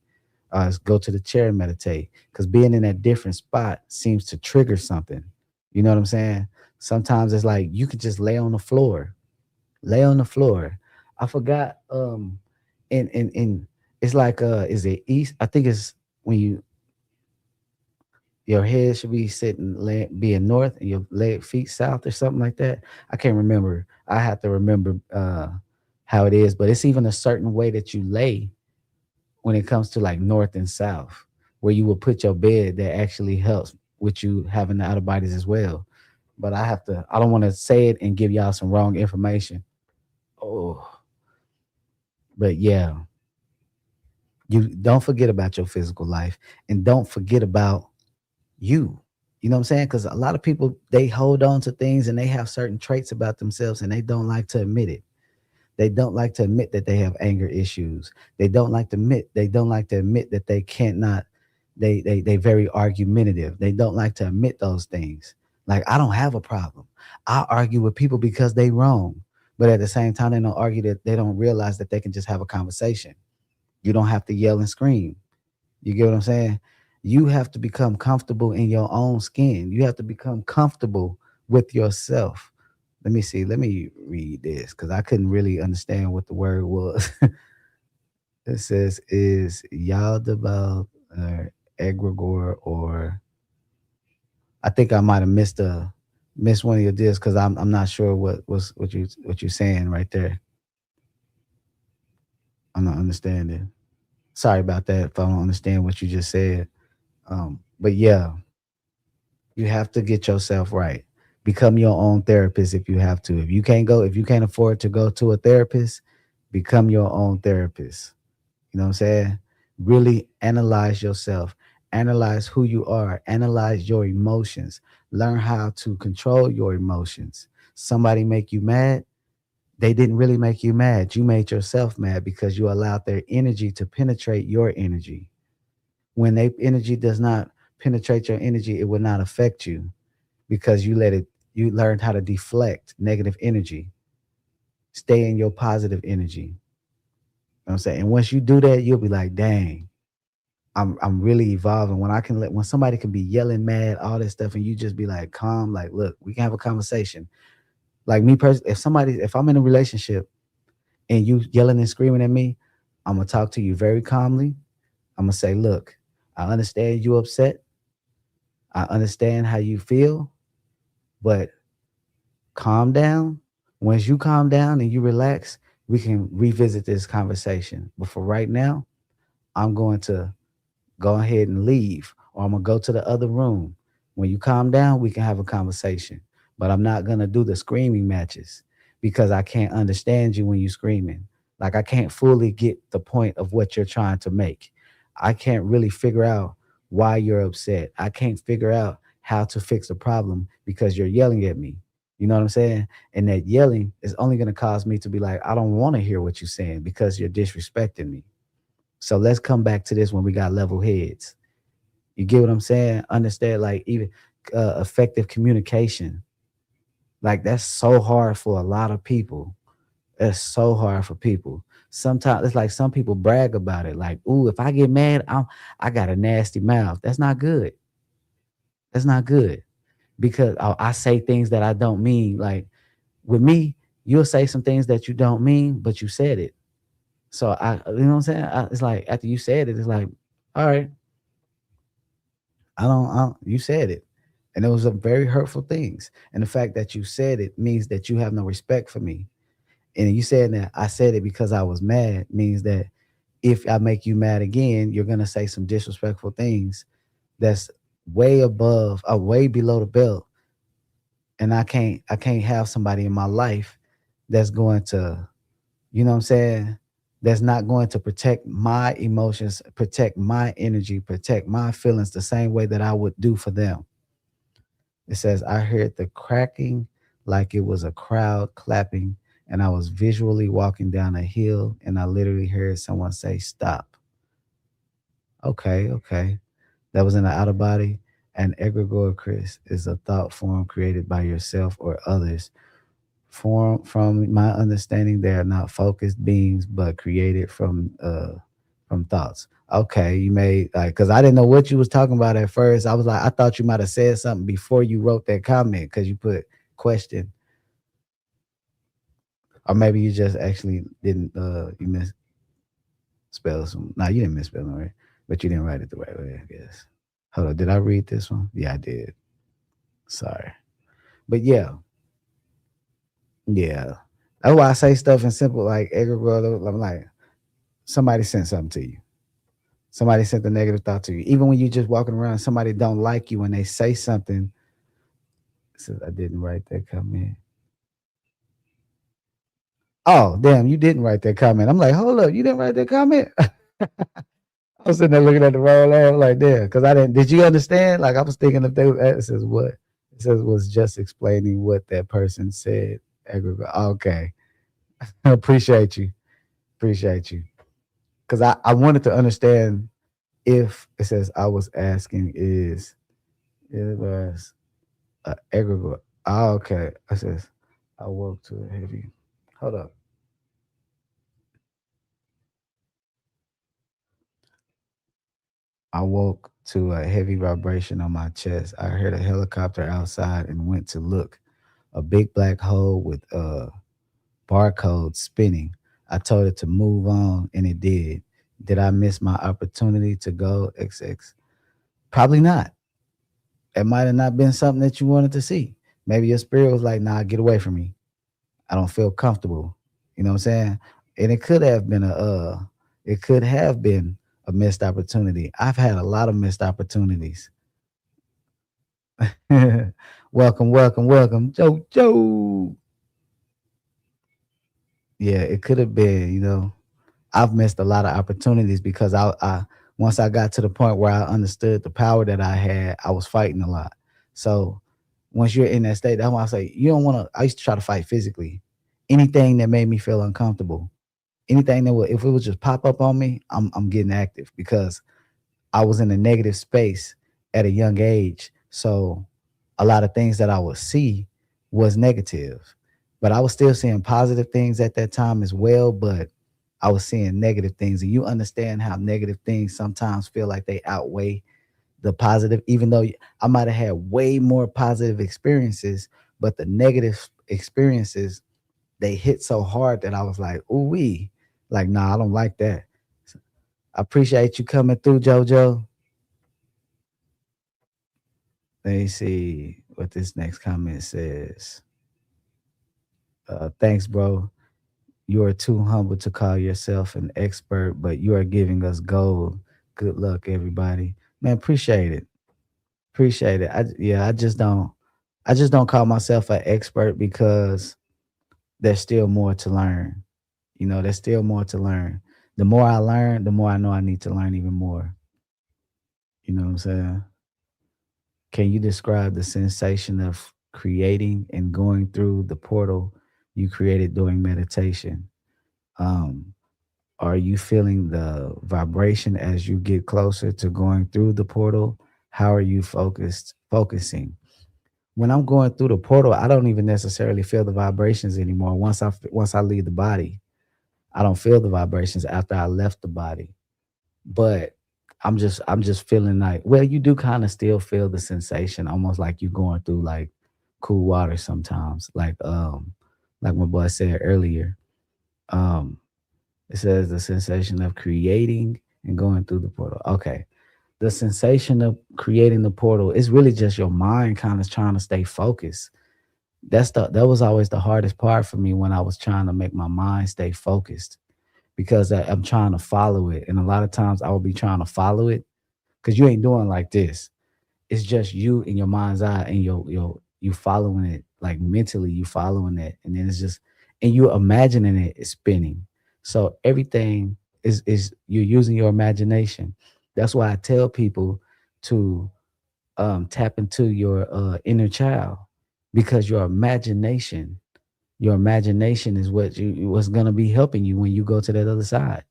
Go to the chair and meditate, because being in that different spot seems to trigger something. You know what I'm saying? Sometimes it's like you could just lay on the floor, lay on the floor. I forgot. In it's like is it east? I think it's when your head should be being north and your leg feet south or something like that. I can't remember. I have to remember how it is, but it's even a certain way that you lay when it comes to like north and south, where you will put your bed, that actually helps with you having the out of bodies as well. But I don't want to say it and give y'all some wrong information. Oh, but yeah, you don't forget about your physical life, and don't forget about you. You know what I'm saying? Because a lot of people, they hold on to things and they have certain traits about themselves and they don't like to admit it. They don't like to admit that they have anger issues. They don't like to admit that they can't not they very argumentative. They don't like to admit those things. Like, I don't have a problem. I argue with people because they wrong. But at the same time, they don't argue, that they don't realize that they can just have a conversation. You don't have to yell and scream. You get what I'm saying? You have to become comfortable in your own skin. You have to become comfortable with yourself. Let me see. Let me read this, because I couldn't really understand what the word was. It says, is Yaldabaoth or egregore, or I think I might have missed one of your deals, because I'm not sure what you're saying right there. I'm not understanding. Sorry about that if I don't understand what you just said. But yeah, you have to get yourself right. Become your own therapist if you have to. If you can't afford to go to a therapist, become your own therapist. You know what I'm saying? Really analyze yourself, analyze who you are, analyze your emotions, learn how to control your emotions. Somebody make you mad, they didn't really make you mad. You made yourself mad because you allowed their energy to penetrate your energy. When their energy does not penetrate your energy, it will not affect you because you learned how to deflect negative energy, stay in your positive energy. You know what I'm saying? And once you do that, you'll be like, dang, I'm really evolving. When somebody can be yelling mad, all this stuff, and you just be like calm, like, look, we can have a conversation. Like me personally, if I'm in a relationship and you yelling and screaming at me, I'm gonna talk to you very calmly. I'm gonna say, look, I understand you upset. I understand how you feel, but calm down. Once you calm down and you relax, we can revisit this conversation. But for right now, I'm going to go ahead and leave, or I'm gonna go to the other room. When you calm down, we can have a conversation. But I'm not gonna do the screaming matches because I can't understand you when you're screaming. Like I can't fully get the point of what you're trying to make. I can't really figure out why you're upset. I can't figure out how to fix the problem because you're yelling at me. You know what I'm saying? And that yelling is only gonna cause me to be like, I don't want to hear what you're saying because you're disrespecting me. So let's come back to this when we got level heads. You get what I'm saying? Understand, like even effective communication. Like that's so hard for a lot of people. That's so hard for people. Sometimes it's like some people brag about it. Like, ooh, if I get mad, I got a nasty mouth. That's not good. That's not good because I say things that I don't mean. Like with me, you'll say some things that you don't mean, but you said it. So you know what I'm saying? It's like after you said it, it's like, all right, you said it. And it was a very hurtful things. And the fact that you said it means that you have no respect for me. And you said that I said it because I was mad means that if I make you mad again, you're gonna say some disrespectful things that's way above or way below the belt. And I can't have somebody in my life that's going to, you know what I'm saying, that's not going to protect my emotions, protect my energy, protect my feelings the same way that I would do for them. It says, I heard the cracking like it was a crowd clapping, and I was visually walking down a hill, and I literally heard someone say, stop. Okay, okay. That was in the outer body. An egregore, Chris, is a thought form created by yourself or others. From my understanding, they are not focused beings, but created from thoughts. Okay, you made like because I didn't know what you was talking about at first. I was like, I thought you might have said something before you wrote that comment because you put question, or maybe you just actually didn't. You misspell some. No, you didn't misspell it, right? But you didn't write it the right way, I guess. Hold on, did I read this one? Yeah, I did. Sorry, but yeah, yeah. That's why I say stuff in simple like Edgar brother. I'm like somebody sent something to you. Somebody sent a negative thought to you. Even when you just walking around, somebody don't like you when they say something. Says I didn't write that comment. Oh, damn, you didn't write that comment. I'm like, hold up, you didn't write that comment? I was sitting there looking at the wrong line, like, damn, because I didn't. Did you understand? Like, I was thinking if they it says what? It says was just explaining what that person said. Okay, appreciate you, appreciate you, because I wanted to understand if it says I was asking is it was egregore. Oh, okay. I says I woke to a heavy. Hold up. I woke to a heavy vibration on my chest. I heard a helicopter outside and went to look. A big black hole with a barcode spinning. I told it to move on and it did. Did I miss my opportunity to go XX? Probably not. It might have not been something that you wanted to see. Maybe your spirit was like, nah, get away from me. I don't feel comfortable. You know what I'm saying? And it could have been a missed opportunity. I've had a lot of missed opportunities. Welcome, welcome, welcome, Joe. Yeah, it could have been. I've missed a lot of opportunities because I once I got to the point where I understood the power that I had, I was fighting a lot. So once you're in that state, that's why I say you don't want to. I used to try to fight physically. Anything that made me feel uncomfortable, anything that would, if it would just pop up on me, I'm getting active because I was in a negative space at a young age. So a lot of things that I would see was negative. But I was still seeing positive things at that time as well. But I was seeing negative things. And you understand how negative things sometimes feel like they outweigh the positive, even though I might have had way more positive experiences, but the negative experiences, they hit so hard that I was like, ooh, wee. Like, nah, I don't like that. I appreciate you coming through, JoJo. Let me see what this next comment says. Thanks, bro. You are too humble to call yourself an expert, but you are giving us gold. Good luck, everybody. Man, appreciate it. Appreciate it. I just don't call myself an expert because there's still more to learn. There's still more to learn. The more I learn, the more I know I need to learn even more. You know what I'm saying? Can you describe the sensation of creating and going through the portal you created during meditation? Um, are you feeling the vibration as you get closer to going through the portal? How are you focusing? When I'm going through the portal, I don't even necessarily feel the vibrations anymore. Once I leave the body, I don't feel the vibrations after I left the body. But I'm just feeling like, well, you do kind of still feel the sensation, almost like you going through like cool water sometimes. Like my boy said earlier. Um, it says the sensation of creating and going through the portal. Okay. The sensation of creating the portal is really just your mind kind of trying to stay focused. That was always the hardest part for me when I was trying to make my mind stay focused because I'm trying to follow it. And a lot of times I will be trying to follow it because you ain't doing like this. It's just you in your mind's eye and you following it like mentally, you following it, and then it's just and you imagining it is spinning. So everything is you're using your imagination. That's why I tell people to tap into your inner child because your imagination is what's gonna be helping you when you go to that other side.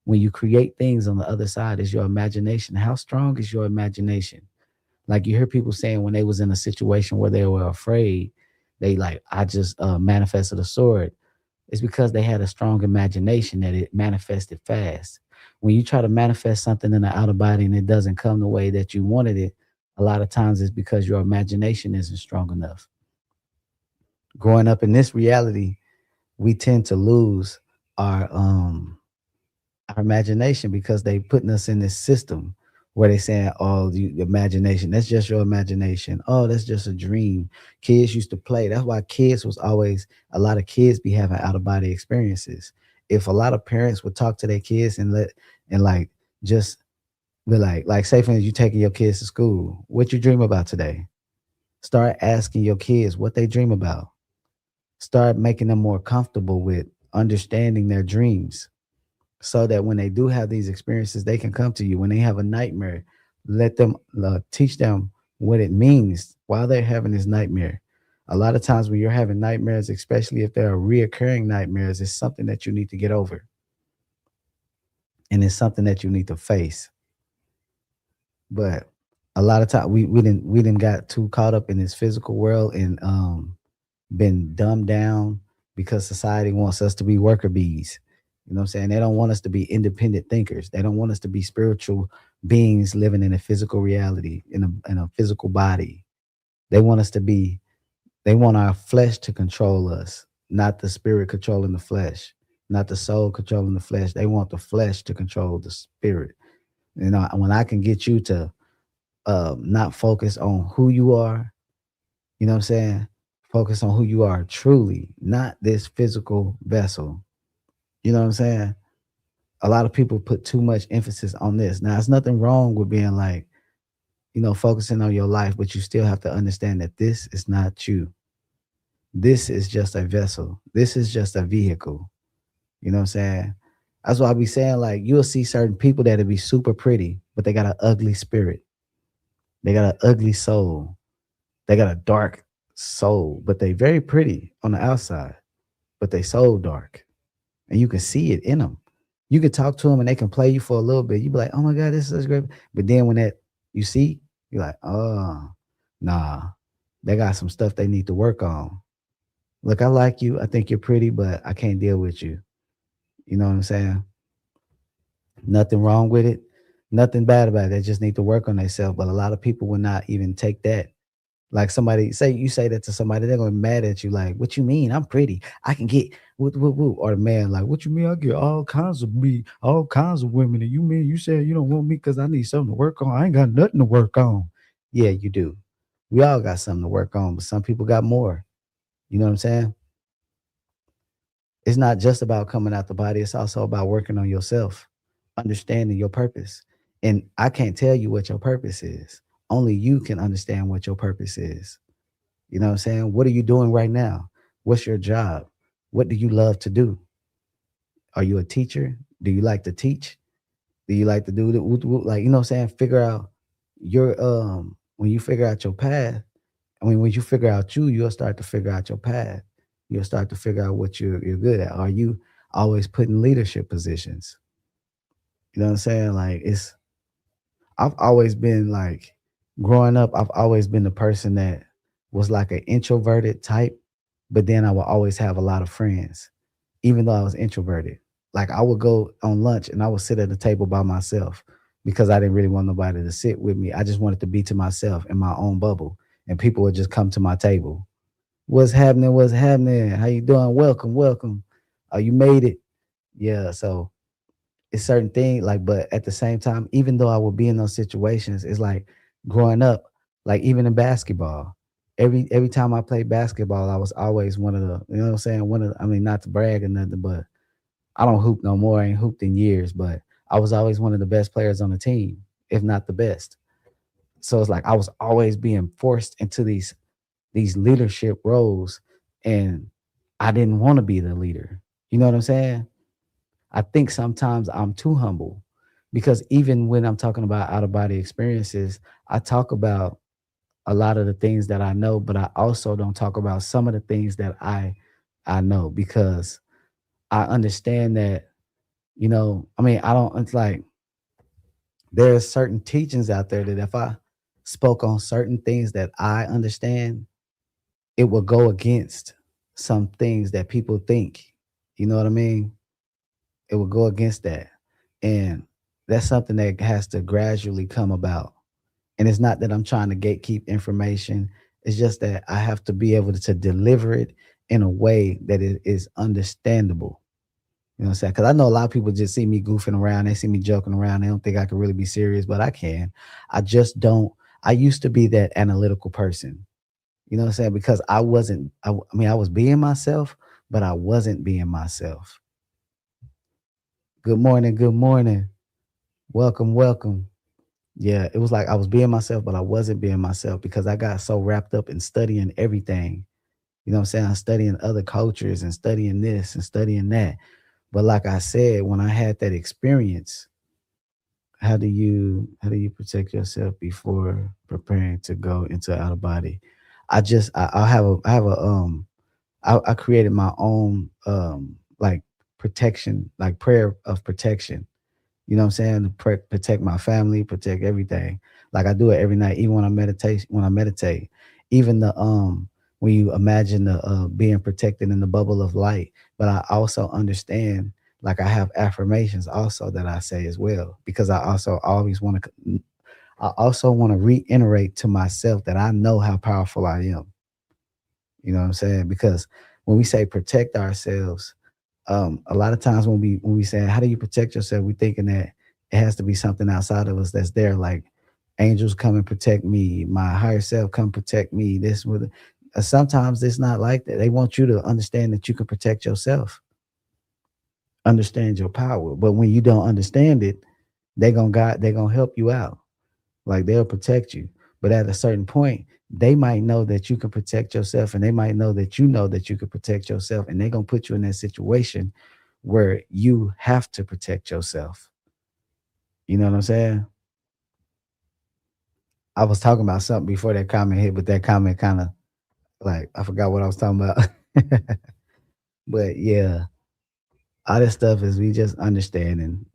When you create things on the other side, is your imagination. How strong is your imagination? Like you hear people saying when they was in a situation where they were afraid, they like, I just manifested a sword. It's because they had a strong imagination that it manifested fast. When you try to manifest something in the outer body and it doesn't come the way that you wanted it, a lot of times it's because your imagination isn't strong enough. Growing up in this reality, we tend to lose our our imagination because they putting us in this system where they saying, "Oh, the imagination, that's just your imagination. Oh, that's just a dream." Kids used to play. That's why kids was always a lot of kids be having out of body experiences. If a lot of parents would talk to their kids and like just be like say for instance, you taking your kids to school, what you dream about today? Start asking your kids what they dream about. Start making them more comfortable with understanding their dreams so that when they do have these experiences, they can come to you. When they have a nightmare, let them teach them what it means while they're having this nightmare. A lot of times when you're having nightmares, especially if they're reoccurring nightmares, it's something that you need to get over and it's something that you need to face. But a lot of time we didn't got too caught up in this physical world and been dumbed down because society wants us to be worker bees. You know what I'm saying? They don't want us to be independent thinkers. They don't want us to be spiritual beings living in a physical reality, in a physical body. They want us to be, they want our flesh to control us, not the spirit controlling the flesh, not the soul controlling the flesh. They want the flesh to control the spirit. When I can get you to not focus on who you are, you know what I'm saying? Focus on who you are truly, not this physical vessel. You know what I'm saying? A lot of people put too much emphasis on this. Now, there's nothing wrong with being like, focusing on your life, but you still have to understand that this is not you. This is just a vessel. This is just a vehicle. You know what I'm saying? That's why I be saying, like, you'll see certain people that'll be super pretty, but they got an ugly spirit. They got an ugly soul. They got a dark soul, but they very pretty on the outside, but they soul dark. And you can see it in them. You can talk to them and they can play you for a little bit. You be like, oh my God, this is great. But then when that you see, you're like, oh, nah, they got some stuff they need to work on. Look, I like you. I think you're pretty, but I can't deal with you. You know what I'm saying? Nothing wrong with it. Nothing bad about it. They just need to work on themselves. But a lot of people will not even take that. Like somebody say you say that to somebody, they're gonna be mad at you. Like, what you mean? I'm pretty. I can get woo. Or the man, like, what you mean? I get all kinds of women. And you mean you said you don't want me because I need something to work on? I ain't got nothing to work on. Yeah, you do. We all got something to work on, but some people got more. You know what I'm saying? It's not just about coming out the body, it's also about working on yourself, understanding your purpose. And I can't tell you what your purpose is. Only you can understand what your purpose is. You know what I'm saying? What are you doing right now? What's your job? What do you love to do? Are you a teacher? Do you like to teach? Do you like to do the like, you know what I'm saying? Figure out your when you figure out your path, I mean, when you figure out you, you'll start to figure out your path. You'll start to figure out what you're good at. Are you always put in leadership positions? You know what I'm saying? Like I've always been like growing up, I've always been the person that was like an introverted type, but then I would always have a lot of friends, even though I was introverted. Like I would go on lunch and I would sit at the table by myself because I didn't really want nobody to sit with me. I just wanted to be to myself in my own bubble. And people would just come to my table. What's happening? What's happening? How you doing? Welcome, welcome. Oh, you made it. Yeah. So it's certain things like, but at the same time, even though I would be in those situations, it's like growing up, like even in basketball, every time I played basketball, I was always one of the, you know what I'm saying? I mean, not to brag or nothing, but I don't hoop no more. I ain't hooped in years, but I was always one of the best players on the team, if not the best. So it's like I was always being forced into these leadership roles, and I didn't want to be the leader. You know what I'm saying? I think sometimes I'm too humble because even when I'm talking about out of body experiences, I talk about a lot of the things that I know, but I also don't talk about some of the things that I know because I understand that, I mean, I don't, it's like there are certain teachings out there that if I spoke on certain things that I understand, it will go against some things that people think. You know what I mean? It will go against that. And that's something that has to gradually come about. And it's not that I'm trying to gatekeep information. It's just that I have to be able to deliver it in a way that it is understandable. You know what I'm saying? Because I know a lot of people just see me goofing around. They see me joking around. They don't think I can really be serious, but I can. I just don't. I used to be that analytical person. You know what I'm saying? Because I wasn't, I mean, I was being myself, but I wasn't being myself. Good morning. Good morning. Welcome. Welcome. Yeah, it was like I was being myself, but I wasn't being myself because I got so wrapped up in studying everything. You know what I'm saying? I'm studying other cultures and studying this and studying that. But like I said, when I had that experience, how do you protect yourself before preparing to go into out of body? I created my own like protection, like prayer of protection. You know what I'm saying? To protect my family, protect everything. Like I do it every night, even when I meditate, even the when you imagine the being protected in the bubble of light. But I also understand, like I have affirmations also that I say as well, because I also want to reiterate to myself that I know how powerful I am. You know what I'm saying? Because when we say protect ourselves, a lot of times when we say how do you protect yourself, we thinking that it has to be something outside of us that's there, like angels come and protect me, my higher self come protect me. This with sometimes it's not like that. They want you to understand that you can protect yourself, understand your power. But when you don't understand it, they're gonna help you out. Like they'll protect you. But at a certain point, they might know that you can protect yourself, and they might know that you can protect yourself, and they're gonna put you in that situation where you have to protect yourself. You know what I'm saying? I was talking about something before that comment hit, but that comment kind of like I forgot what I was talking about. But yeah, all this stuff is we just understanding,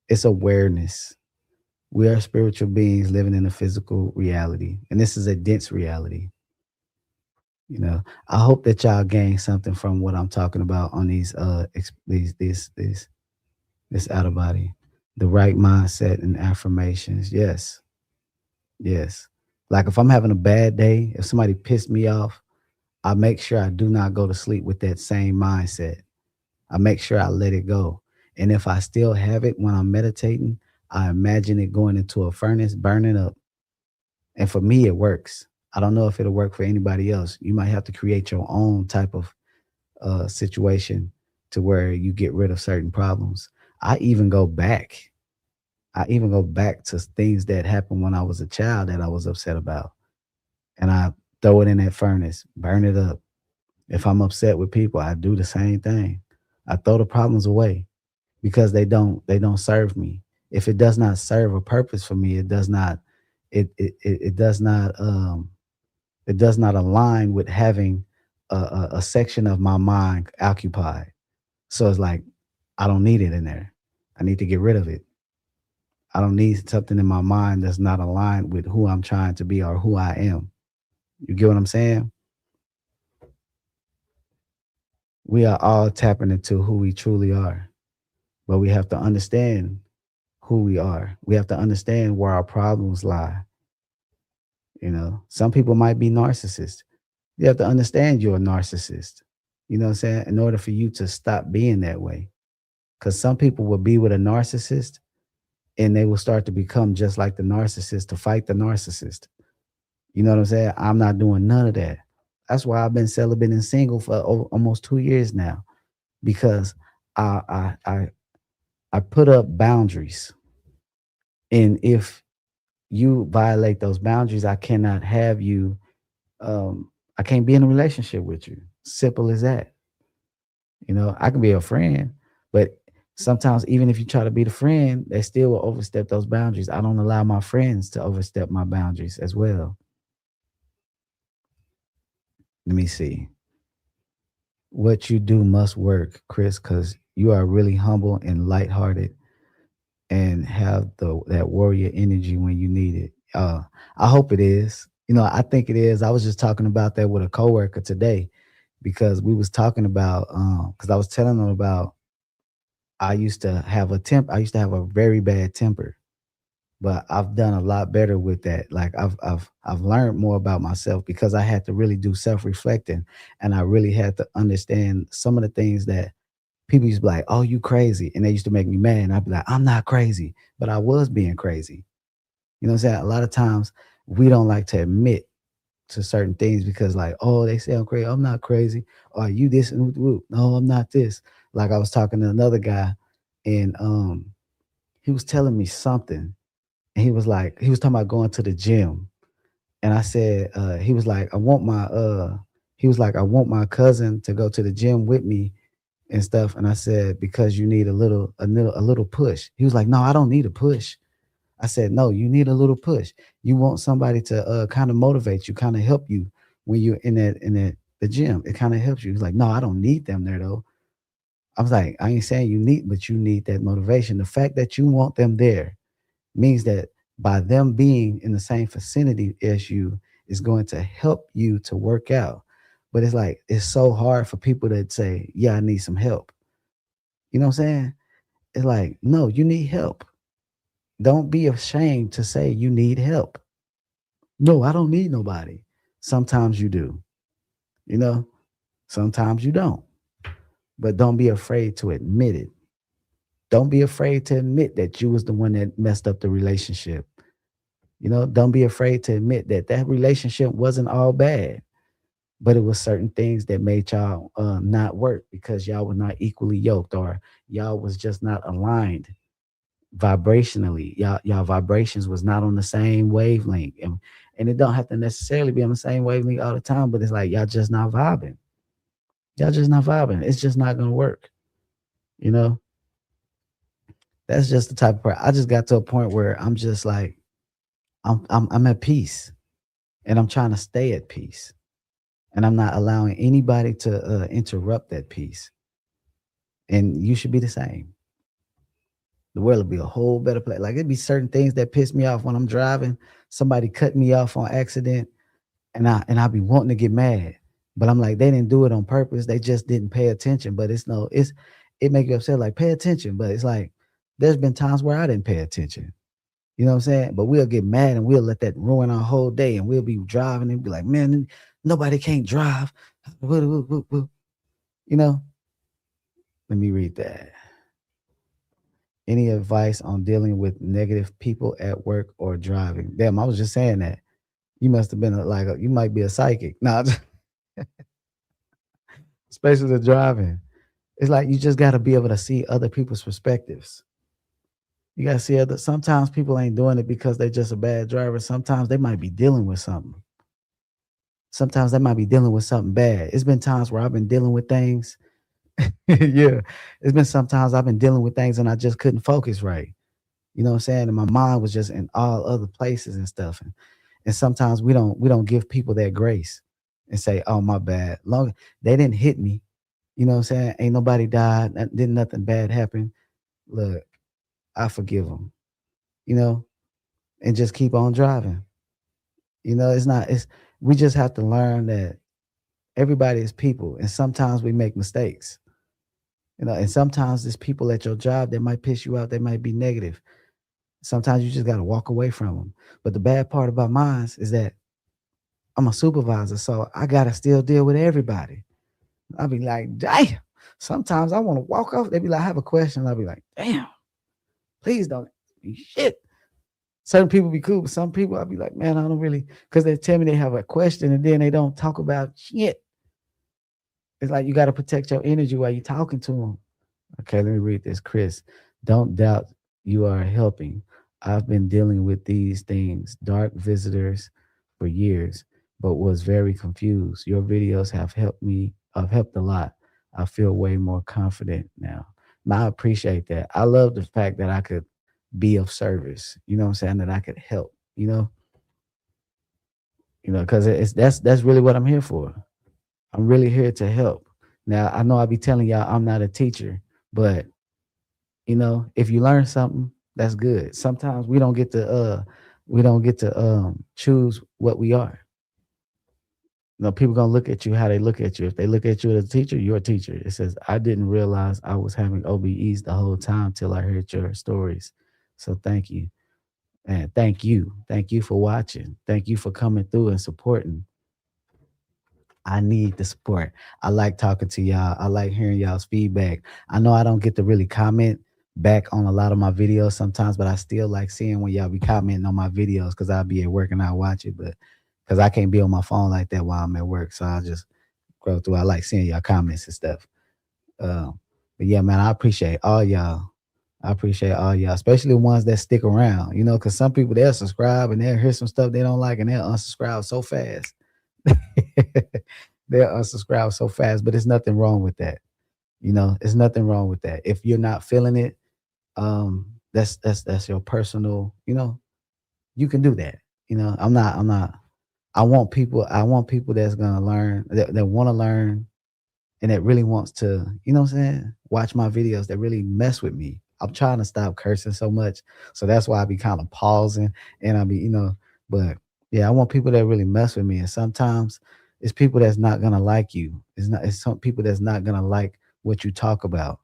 it's awareness. We are spiritual beings living in a physical reality, and this is a dense reality. I hope that y'all gain something from what I'm talking about on these these this out of body, the right mindset and affirmations. Yes, yes. Like if I'm having a bad day, if somebody pissed me off, I make sure I do not go to sleep with that same mindset. I make sure I let it go. And if I still have it when I'm meditating, I imagine it going into a furnace, burning up. And for me, it works. I don't know if it'll work for anybody else. You might have to create your own type of situation to where you get rid of certain problems. I even go back. I even go back to things that happened when I was a child that I was upset about. And I throw it in that furnace, burn it up. If I'm upset with people, I do the same thing. I throw the problems away because they don't serve me. If it does not serve a purpose for me, it does not it does not align with having a section of my mind occupied. So it's like I don't need it in there. I need to get rid of it. I don't need something in my mind that's not aligned with who I'm trying to be or who I am. You get what I'm saying? We are all tapping into who we truly are, but we have to understand who we are. We have to understand where our problems lie. Some people might be narcissists. You have to understand you're a narcissist. You know what I'm saying? In order for you to stop being that way. Because some people will be with a narcissist and they will start to become just like the narcissist to fight the narcissist. You know what I'm saying? I'm not doing none of that. That's why I've been celibate and single for almost 2 years now because I, I I I put up boundaries, and if you violate those boundaries, I cannot have you. I can't be in a relationship with you. Simple as that. I can be a friend, but sometimes even if you try to be the friend, they still will overstep those boundaries. I don't allow my friends to overstep my boundaries as well. Let me see. What you do must work, Chris, because you are really humble and lighthearted and have that warrior energy when you need it. I hope it is. I think it is. I was just talking about that with a coworker today because we was talking about because I was telling them about I used to have a very bad temper, but I've done a lot better with that. Like I've learned more about myself because I had to really do self-reflecting, and I really had to understand some of the things that people used to be like, "Oh, you crazy," and they used to make me mad. And I'd be like, "I'm not crazy," but I was being crazy. You know what I'm saying? A lot of times we don't like to admit to certain things because, like, oh, they say I'm crazy. I'm not crazy. Or you this and no, I'm not this. Like I was talking to another guy, and he was telling me something, and he was talking about going to the gym, and I said, he was like, he was like, I want my cousin to go to the gym with me and stuff. And I said, because you need a little push. He was like, no, I don't need a push. I said, no, you need a little push. You want somebody to kind of motivate you, kind of help you when you're in the gym. It kind of helps you. He's like, no, I don't need them there though. I was like, I ain't saying you need, but you need that motivation. The fact that you want them there means that by them being in the same vicinity as you is going to help you to work out. But it's like it's so hard for people that say, yeah, I need some help. You know what I'm saying? It's like, no, you need help. Don't be ashamed to say you need help. No, I don't need nobody. Sometimes you do, you know, sometimes you don't. But don't be afraid to admit it. Don't be afraid to admit that you was the one that messed up the relationship. Don't be afraid to admit that that relationship wasn't all bad, but it was certain things that made y'all not work because y'all were not equally yoked or y'all was just not aligned. vibrationally, y'all vibrations was not on the same wavelength, and it don't have to necessarily be on the same wavelength all the time, but it's like y'all just not vibing. Y'all just not vibing. It's just not gonna work. You know, that's just the type of person. I just got to a point where I'm just like I'm at peace, and I'm trying to stay at peace, and I'm not allowing anybody to interrupt that peace. And you should be the same. The world will be a whole better place. Like it'd be certain things that piss me off when I'm driving. Somebody cut me off on accident, and I be wanting to get mad, but I'm like, they didn't do it on purpose. They just didn't pay attention. But it make you upset. Like pay attention, but it's like there's been times where I didn't pay attention. You know what I'm saying? But we'll get mad and we'll let that ruin our whole day, and we'll be driving and be like, man, nobody can't drive. You know. Let me read that. Any advice on dealing with negative people at work or driving? Damn, I was just saying that. You must have been you might be a psychic. No, especially the driving. It's like you just got to be able to see other people's perspectives. You got to see other. Sometimes people ain't doing it because they're just a bad driver. Sometimes they might be dealing with something. Sometimes they might be dealing with something bad. It's been times where I've been dealing with things. Yeah, it's been sometimes I've been dealing with things and I just couldn't focus right. You know what I'm saying? And my mind was just in all other places and stuff. And sometimes we don't give people that grace and say, "Oh, my bad." Long they didn't hit me. You know what I'm saying? Ain't nobody died. Didn't nothing bad happen. Look, I forgive them. You know, and just keep on driving. You know, it's not. It's we just have to learn that everybody is people, and sometimes we make mistakes. You know, and sometimes there's people at your job that might piss you out. They might be negative. Sometimes you just got to walk away from them. But the bad part about mine is that I'm a supervisor, so I gotta still deal with everybody. I'll be like, damn. Sometimes I want to walk off. They be like, I have a question. I'll be like, damn, please don't shit. Certain people be cool, but some people I'll be like, man, I don't really, because they tell me they have a question and then they don't talk about shit. It's like you got to protect your energy while you're talking to them. Okay, let me read this. Chris, don't doubt you are helping. I've been dealing with these things, dark visitors, for years, but was very confused. Your videos have helped a lot. I feel way more confident now. And I appreciate that. I love the fact that I could be of service. You know what I'm saying? That I could help, because it's that's really what I'm here for. I'm really here to help. Now I know I be telling y'all I'm not a teacher, but if you learn something, that's good. Sometimes we don't get to choose what we are. People gonna look at you how they look at you. If they look at you as a teacher, you're a teacher. It says, I didn't realize I was having OBEs the whole time till I heard your stories. So thank you. And thank you. Thank you for watching. Thank you for coming through and supporting. I need the support. I like talking to y'all. I like hearing y'all's feedback. I know I don't get to really comment back on a lot of my videos sometimes, but I still like seeing when y'all be commenting on my videos because I'll be at work and I watch it, but because I can't be on my phone like that while I'm at work. So I just go through. I like seeing y'all comments and stuff. But yeah, man, I appreciate all y'all. I appreciate all y'all, especially the ones that stick around, because some people they'll subscribe and they'll hear some stuff they don't like and they'll unsubscribe so fast. They'll unsubscribe so fast, but there's nothing wrong with that. There's nothing wrong with that. If you're not feeling it, that's your personal, you can do that. I'm not I want people that's gonna learn, that want to learn, and that really wants to, what I'm saying, watch my videos, that really mess with me. I'm trying to stop cursing so much. So that's why I be kind of pausing and I be, but yeah, I want people that really mess with me. And sometimes it's people that's not gonna like you. It's some people that's not gonna like what you talk about.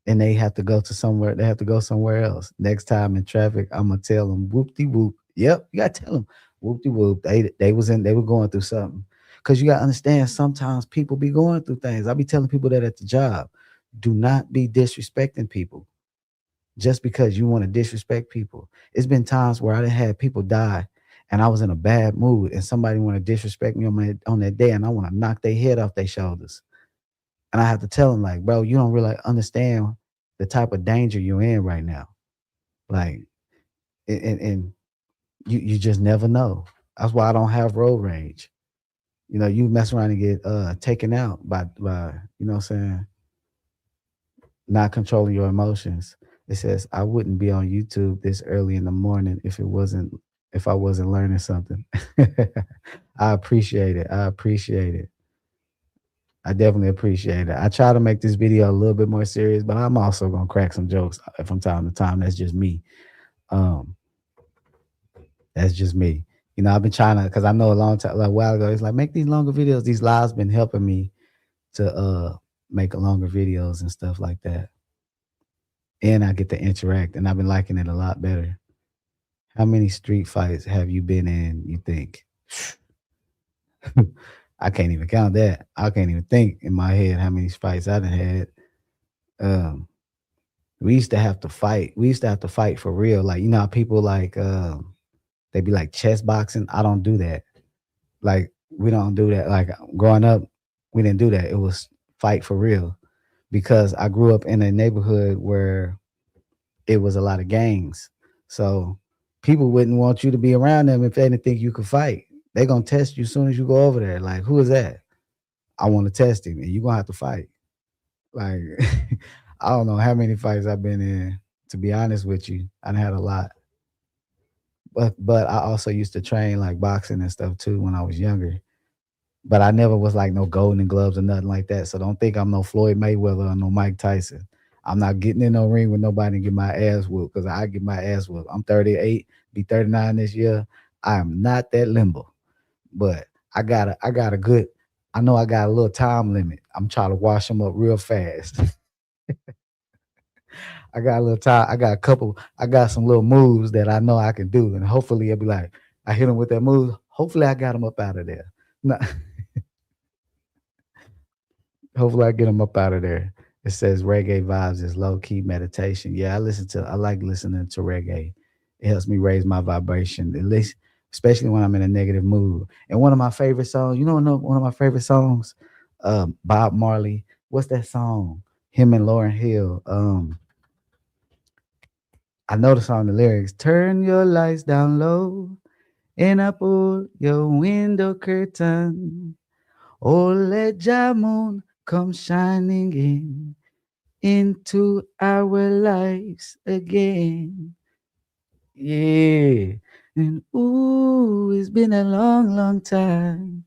And they have to go somewhere else. Next time in traffic, I'm gonna tell them whoop de whoop. Yep, you gotta tell them whoop de whoop. They were going through something. Cause you gotta understand sometimes people be going through things. I be telling people that at the job. Do not be disrespecting people just because you want to disrespect people. It's been times where I done had people die and I was in a bad mood and somebody want to disrespect me on that day and I want to knock their head off their shoulders. And I have to tell them, like, bro, you don't really understand the type of danger you're in right now. Like, and you just never know. That's why I don't have road rage. You know, you mess around and get taken out by you know what I'm saying, not controlling your emotions. It says I wouldn't be on YouTube this early in the morning if I wasn't learning something. I appreciate it. I appreciate it. I definitely appreciate it. I try to make this video a little bit more serious, but I'm also gonna crack some jokes from time to time. That's just me. Um, that's just me. You know, I've been trying to because I know a long time, like a while ago, it's like make these longer videos. These lives been helping me to make longer videos and stuff like that. And I get to interact, and I've been liking it a lot better. How many street fights have you been in? You think? I can't even count that. I can't even think in my head how many fights I done had. Um, we used to have to fight. We used to have to fight for real. Like you know, how people like they be like chess boxing. I don't do that. Like we don't do that. Like growing up, we didn't do that. It was fight for real because I grew up in a neighborhood where it was a lot of gangs. So people wouldn't want you to be around them if they didn't think you could fight. They're gonna test you as soon as you go over there. Like, who is that? I want to test him, and you're gonna have to fight. Like, I don't know how many fights I've been in. To be honest with you, I had a lot. But I also used to train like boxing and stuff too when I was younger. But I never was like no golden gloves or nothing like that. So don't think I'm no Floyd Mayweather or no Mike Tyson. I'm not getting in no ring with nobody and get my ass whooped because I get my ass whooped. I'm 38, be 39 this year. I am not that limber, but I got a good. I know I got a little time limit. I'm trying to wash them up real fast. I got a little time. I got a couple. I got some little moves that I know I can do, and hopefully it'll be like I hit them with that move. Hopefully I got them up out of there. No, hopefully I get them up out of there. It says reggae vibes is low key meditation. Yeah, I like listening to reggae. It helps me raise my vibration, at least, especially when I'm in a negative mood. And one of my favorite songs, you know, one of my favorite songs, Bob Marley. What's that song? Him and Lauren Hill. I know the song, the lyrics. Turn your lights down low and I pull your window curtain. Oh, let Jah moon come shining in into our lives again. Yeah. And ooh, it's been a long, long time.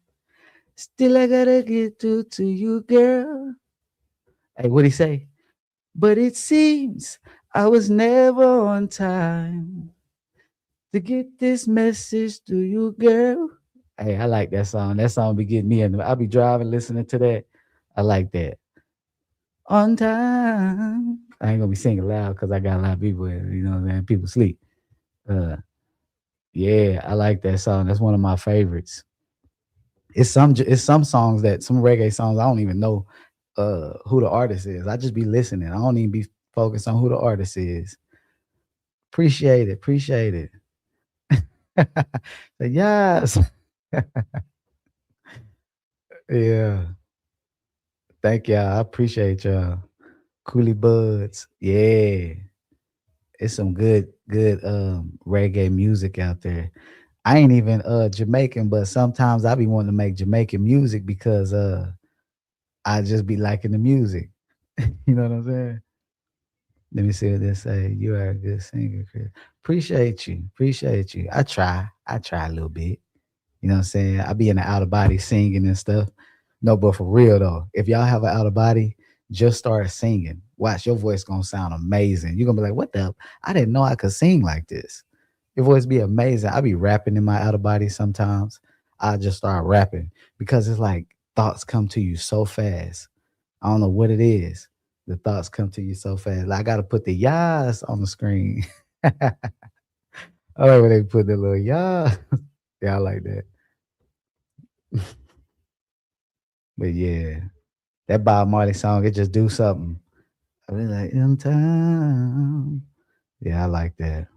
Still, I gotta get to you, girl. Hey, what'd he say? But it seems I was never on time to get this message to you, girl. Hey, I like that song. That song be getting me in. I'll be driving, listening to that. I like that. On time. I ain't gonna be singing loud because I got a lot of people, you know what I'm saying? People sleep. Uh, yeah, I like that song. That's one of my favorites. It's some songs that some reggae songs I don't even know who the artist is. I just be listening. I don't even be focused on who the artist is. Appreciate it. Appreciate it. Yes. Yeah. Thank y'all. I appreciate y'all. Coolie Buds. Yeah. It's some good reggae music out there. I ain't even Jamaican, but sometimes I be wanting to make Jamaican music because I just be liking the music. You know what I'm saying? Let me see what they say. You are a good singer, Chris. Appreciate you. Appreciate you. I try. I try a little bit. You know what I'm saying? I be in the out of body singing and stuff. No, but for real though, if y'all have an out of body, just start singing. Watch, your voice gonna sound amazing. You're gonna be like, what the? I didn't know I could sing like this. Your voice be amazing. I be rapping in my out of body sometimes. I just start rapping because it's like thoughts come to you so fast. I don't know what it is. The thoughts come to you so fast. Like, I gotta put the yas on the screen. I like when they put the little yah. Yeah, I like that. But yeah, that Bob Marley song, it just do something. I be like, in time. Yeah, I like that.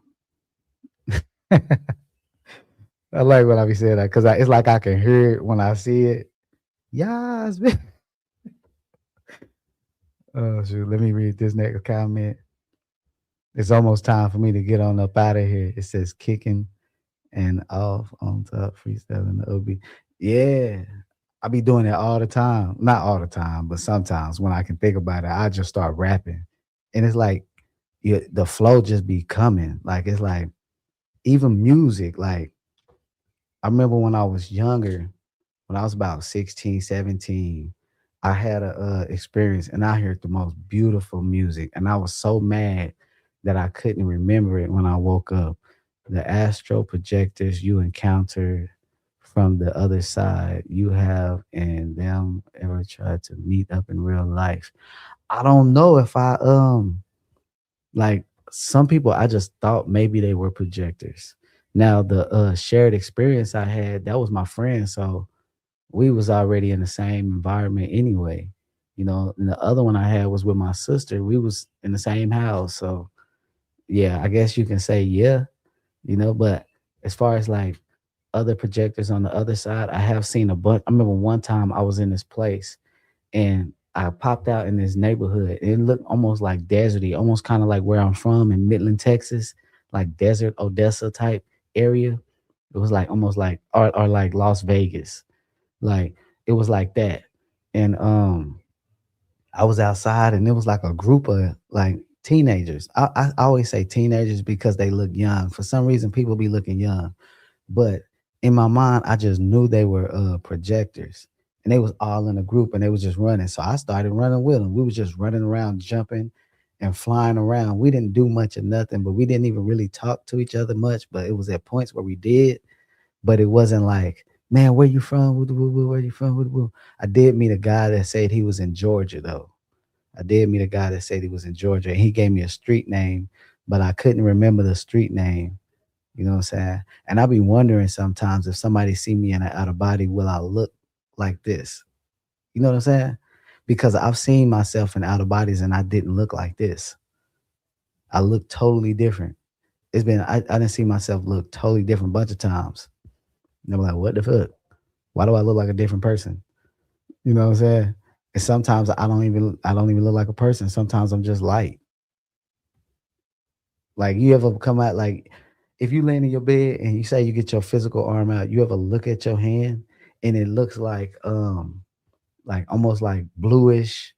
I like when I be saying that because it's like I can hear it when I see it. Yes. Oh shoot, let me read this next comment. It's almost time for me to get on up out of here. It says kicking and off on top freestyling the OB. Yeah. I be doing it all the time. Not all the time, but sometimes when I can think about it, I just start rapping. And it's like the flow just be coming. Like it's like even music, like I remember when I was younger, when I was about 16, 17, I had a experience and I heard the most beautiful music. And I was so mad that I couldn't remember it when I woke up. The astral projectors you encountered from the other side, you have and them ever tried to meet up in real life. I don't know if like some people I just thought maybe they were projectors. Now the shared experience I had, that was my friend. So we was already in the same environment anyway. You know, and the other one I had was with my sister. We was in the same house. So yeah, I guess you can say yeah, but as far as like other projectors on the other side, I have seen a bunch. I remember one time I was in this place and I popped out in this neighborhood. It looked almost like deserty, almost kind of like where I'm from in Midland, Texas, like desert Odessa type area. It was like almost like or like Las Vegas. Like it was like that. And I was outside and it was like a group of like teenagers. I always say teenagers because they look young. For some reason, people be looking young. But in my mind, I just knew they were projectors. And they was all in a group and they was just running. So I started running with them. We was just running around, jumping and flying around. We didn't do much of nothing, but we didn't even really talk to each other much. But it was at points where we did, but it wasn't like, man, where you from? Woo, woo, woo, where you from? Woo, woo. I did meet a guy that said he was in Georgia though. I did meet a guy that said he was in Georgia and he gave me a street name, but I couldn't remember the street name. You know what I'm saying? And I be wondering sometimes if somebody see me in an out of body, will I look like this? You know what I'm saying? Because I've seen myself in out of bodies and I didn't look like this. I look totally different. I didn't see myself look totally different a bunch of times. And I'm like, what the fuck? Why do I look like a different person? You know what I'm saying? And sometimes I don't even look like a person. Sometimes I'm just light. Like you ever come out like if you laying in your bed and you say you get your physical arm out, you ever look at your hand and it looks like almost like bluish,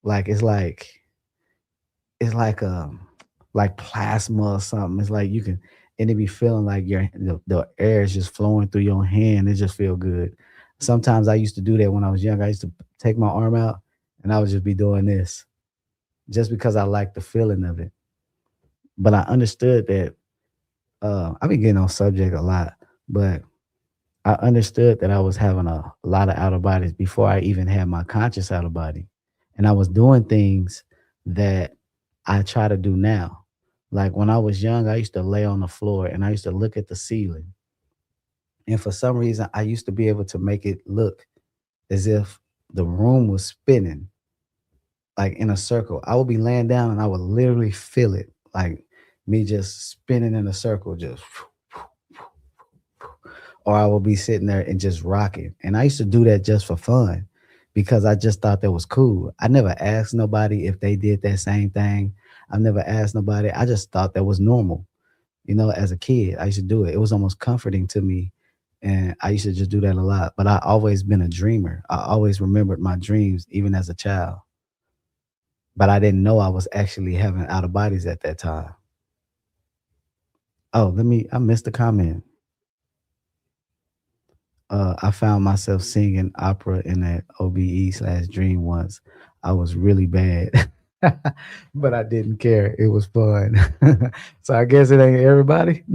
like it's like plasma or something. It's like you can and it be feeling like the air is just flowing through your hand. It just feel good. Sometimes I used to do that when I was young. I used to take my arm out and I would just be doing this just because I like the feeling of it. But I understood that I be getting on subject a lot, but I understood that I was having a lot of out of bodies before I even had my conscious out of body. And I was doing things that I try to do now. Like when I was young, I used to lay on the floor and I used to look at the ceiling. And for some reason, I used to be able to make it look as if the room was spinning like in a circle. I would be laying down and I would literally feel it like me just spinning in a circle, just or I will be sitting there and just rocking. And I used to do that just for fun because I just thought that was cool. I never asked nobody if they did that same thing. I never asked nobody. I just thought that was normal. As a kid, I used to do it. It was almost comforting to me. And I used to just do that a lot. But I always been a dreamer. I always remembered my dreams, even as a child. But I didn't know I was actually having out of bodies at that time. Oh, I missed the comment. I found myself singing opera in that OBE/dream once. I was really bad, but I didn't care. It was fun. So I guess it ain't everybody.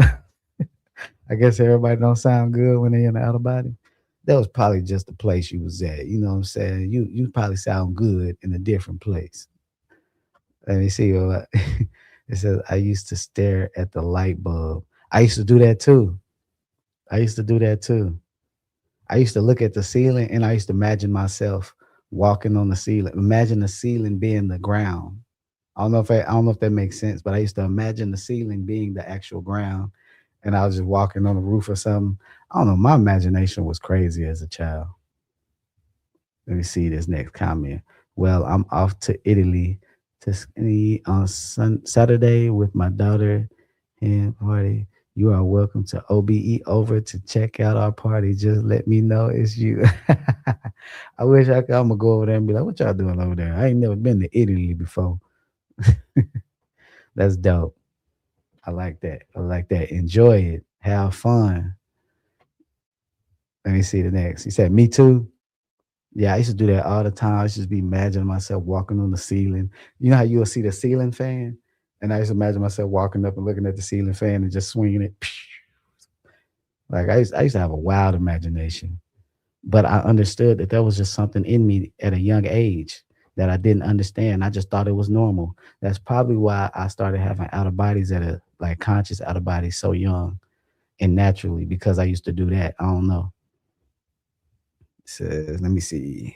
I guess everybody don't sound good when they in the outer body. That was probably just the place you was at. You know what I'm saying? You probably sound good in a different place. Let me see. It says I used to stare at the light bulb. I used to do that too. I used to do that too. I used to look at the ceiling and I used to imagine myself walking on the ceiling. Imagine the ceiling being the ground. I don't know if that makes sense, but I used to imagine the ceiling being the actual ground and I was just walking on the roof or something. I don't know. My imagination was crazy as a child. Let me see this next comment. Well, I'm off to Italy to on Saturday with my daughter and party. You are welcome to OBE over to check out our party. Just let me know it's you. I wish I could. I'm gonna go over there and be like, "What y'all doing over there?" I ain't never been to Italy before. That's dope. I like that. I like that. Enjoy it. Have fun. Let me see the next. He said, "Me too." Yeah, I used to do that all the time. I used to just be imagining myself walking on the ceiling. You know how you'll see the ceiling fan? And I used to imagine myself walking up and looking at the ceiling fan and just swinging it. Like I used to have a wild imagination, but I understood that there was just something in me at a young age that I didn't understand. I just thought it was normal. That's probably why I started having out of bodies at a like conscious out of bodies so young and naturally because I used to do that. I don't know. It says, let me see.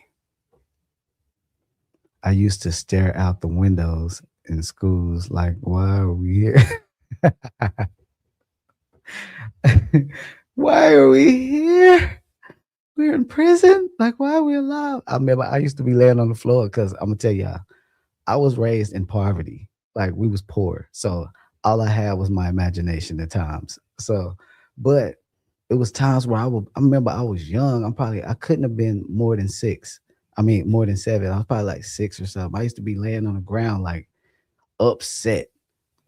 I used to stare out the windows in schools like, why are we here? Why are we here? We're in prison? Like, why are we alive? I remember I used to be laying on the floor because I'm gonna tell y'all, I was raised in poverty. Like we was poor. So all I had was my imagination at times. So, but it was times where I remember I was young. I couldn't have been more than six. I mean, more than seven. I was probably like six or something. I used to be laying on the ground like upset,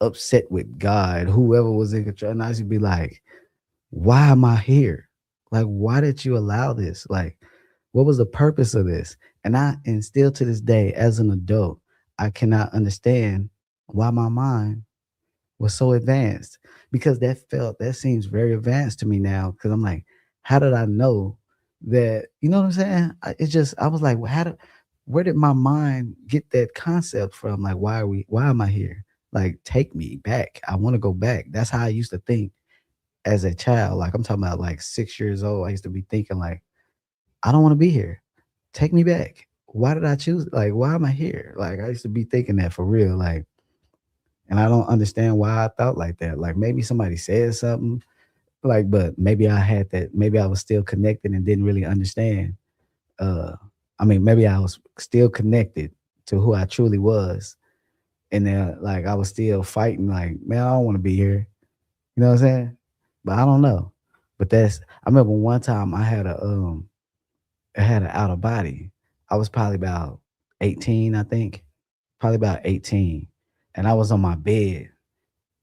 upset with God, whoever was in control. And I used to be like, why am I here? Like, why did you allow this? Like, what was the purpose of this? And still to this day, as an adult, I cannot understand why my mind was so advanced because that seems very advanced to me now. Because I'm like, how did I know that? You know what I'm saying? I was like, well, where did my mind get that concept from? Like, why am I here? Like, take me back. I want to go back. That's how I used to think as a child. Like, I'm talking about like 6 years old. I used to be thinking like, I don't want to be here. Take me back. Why did I choose? Like, why am I here? Like, I used to be thinking that for real. Like, and I don't understand why I thought like that. Like, maybe somebody said something, like, but maybe I had that. Maybe I was still connected and didn't really understand. Uh, I mean, maybe I was still connected to who I truly was, and then like I was still fighting. Like, man, I don't want to be here. You know what I'm saying? But I don't know. But that's. I remember one time I had an out of body. I was probably about 18, I think. Probably about 18. And I was on my bed.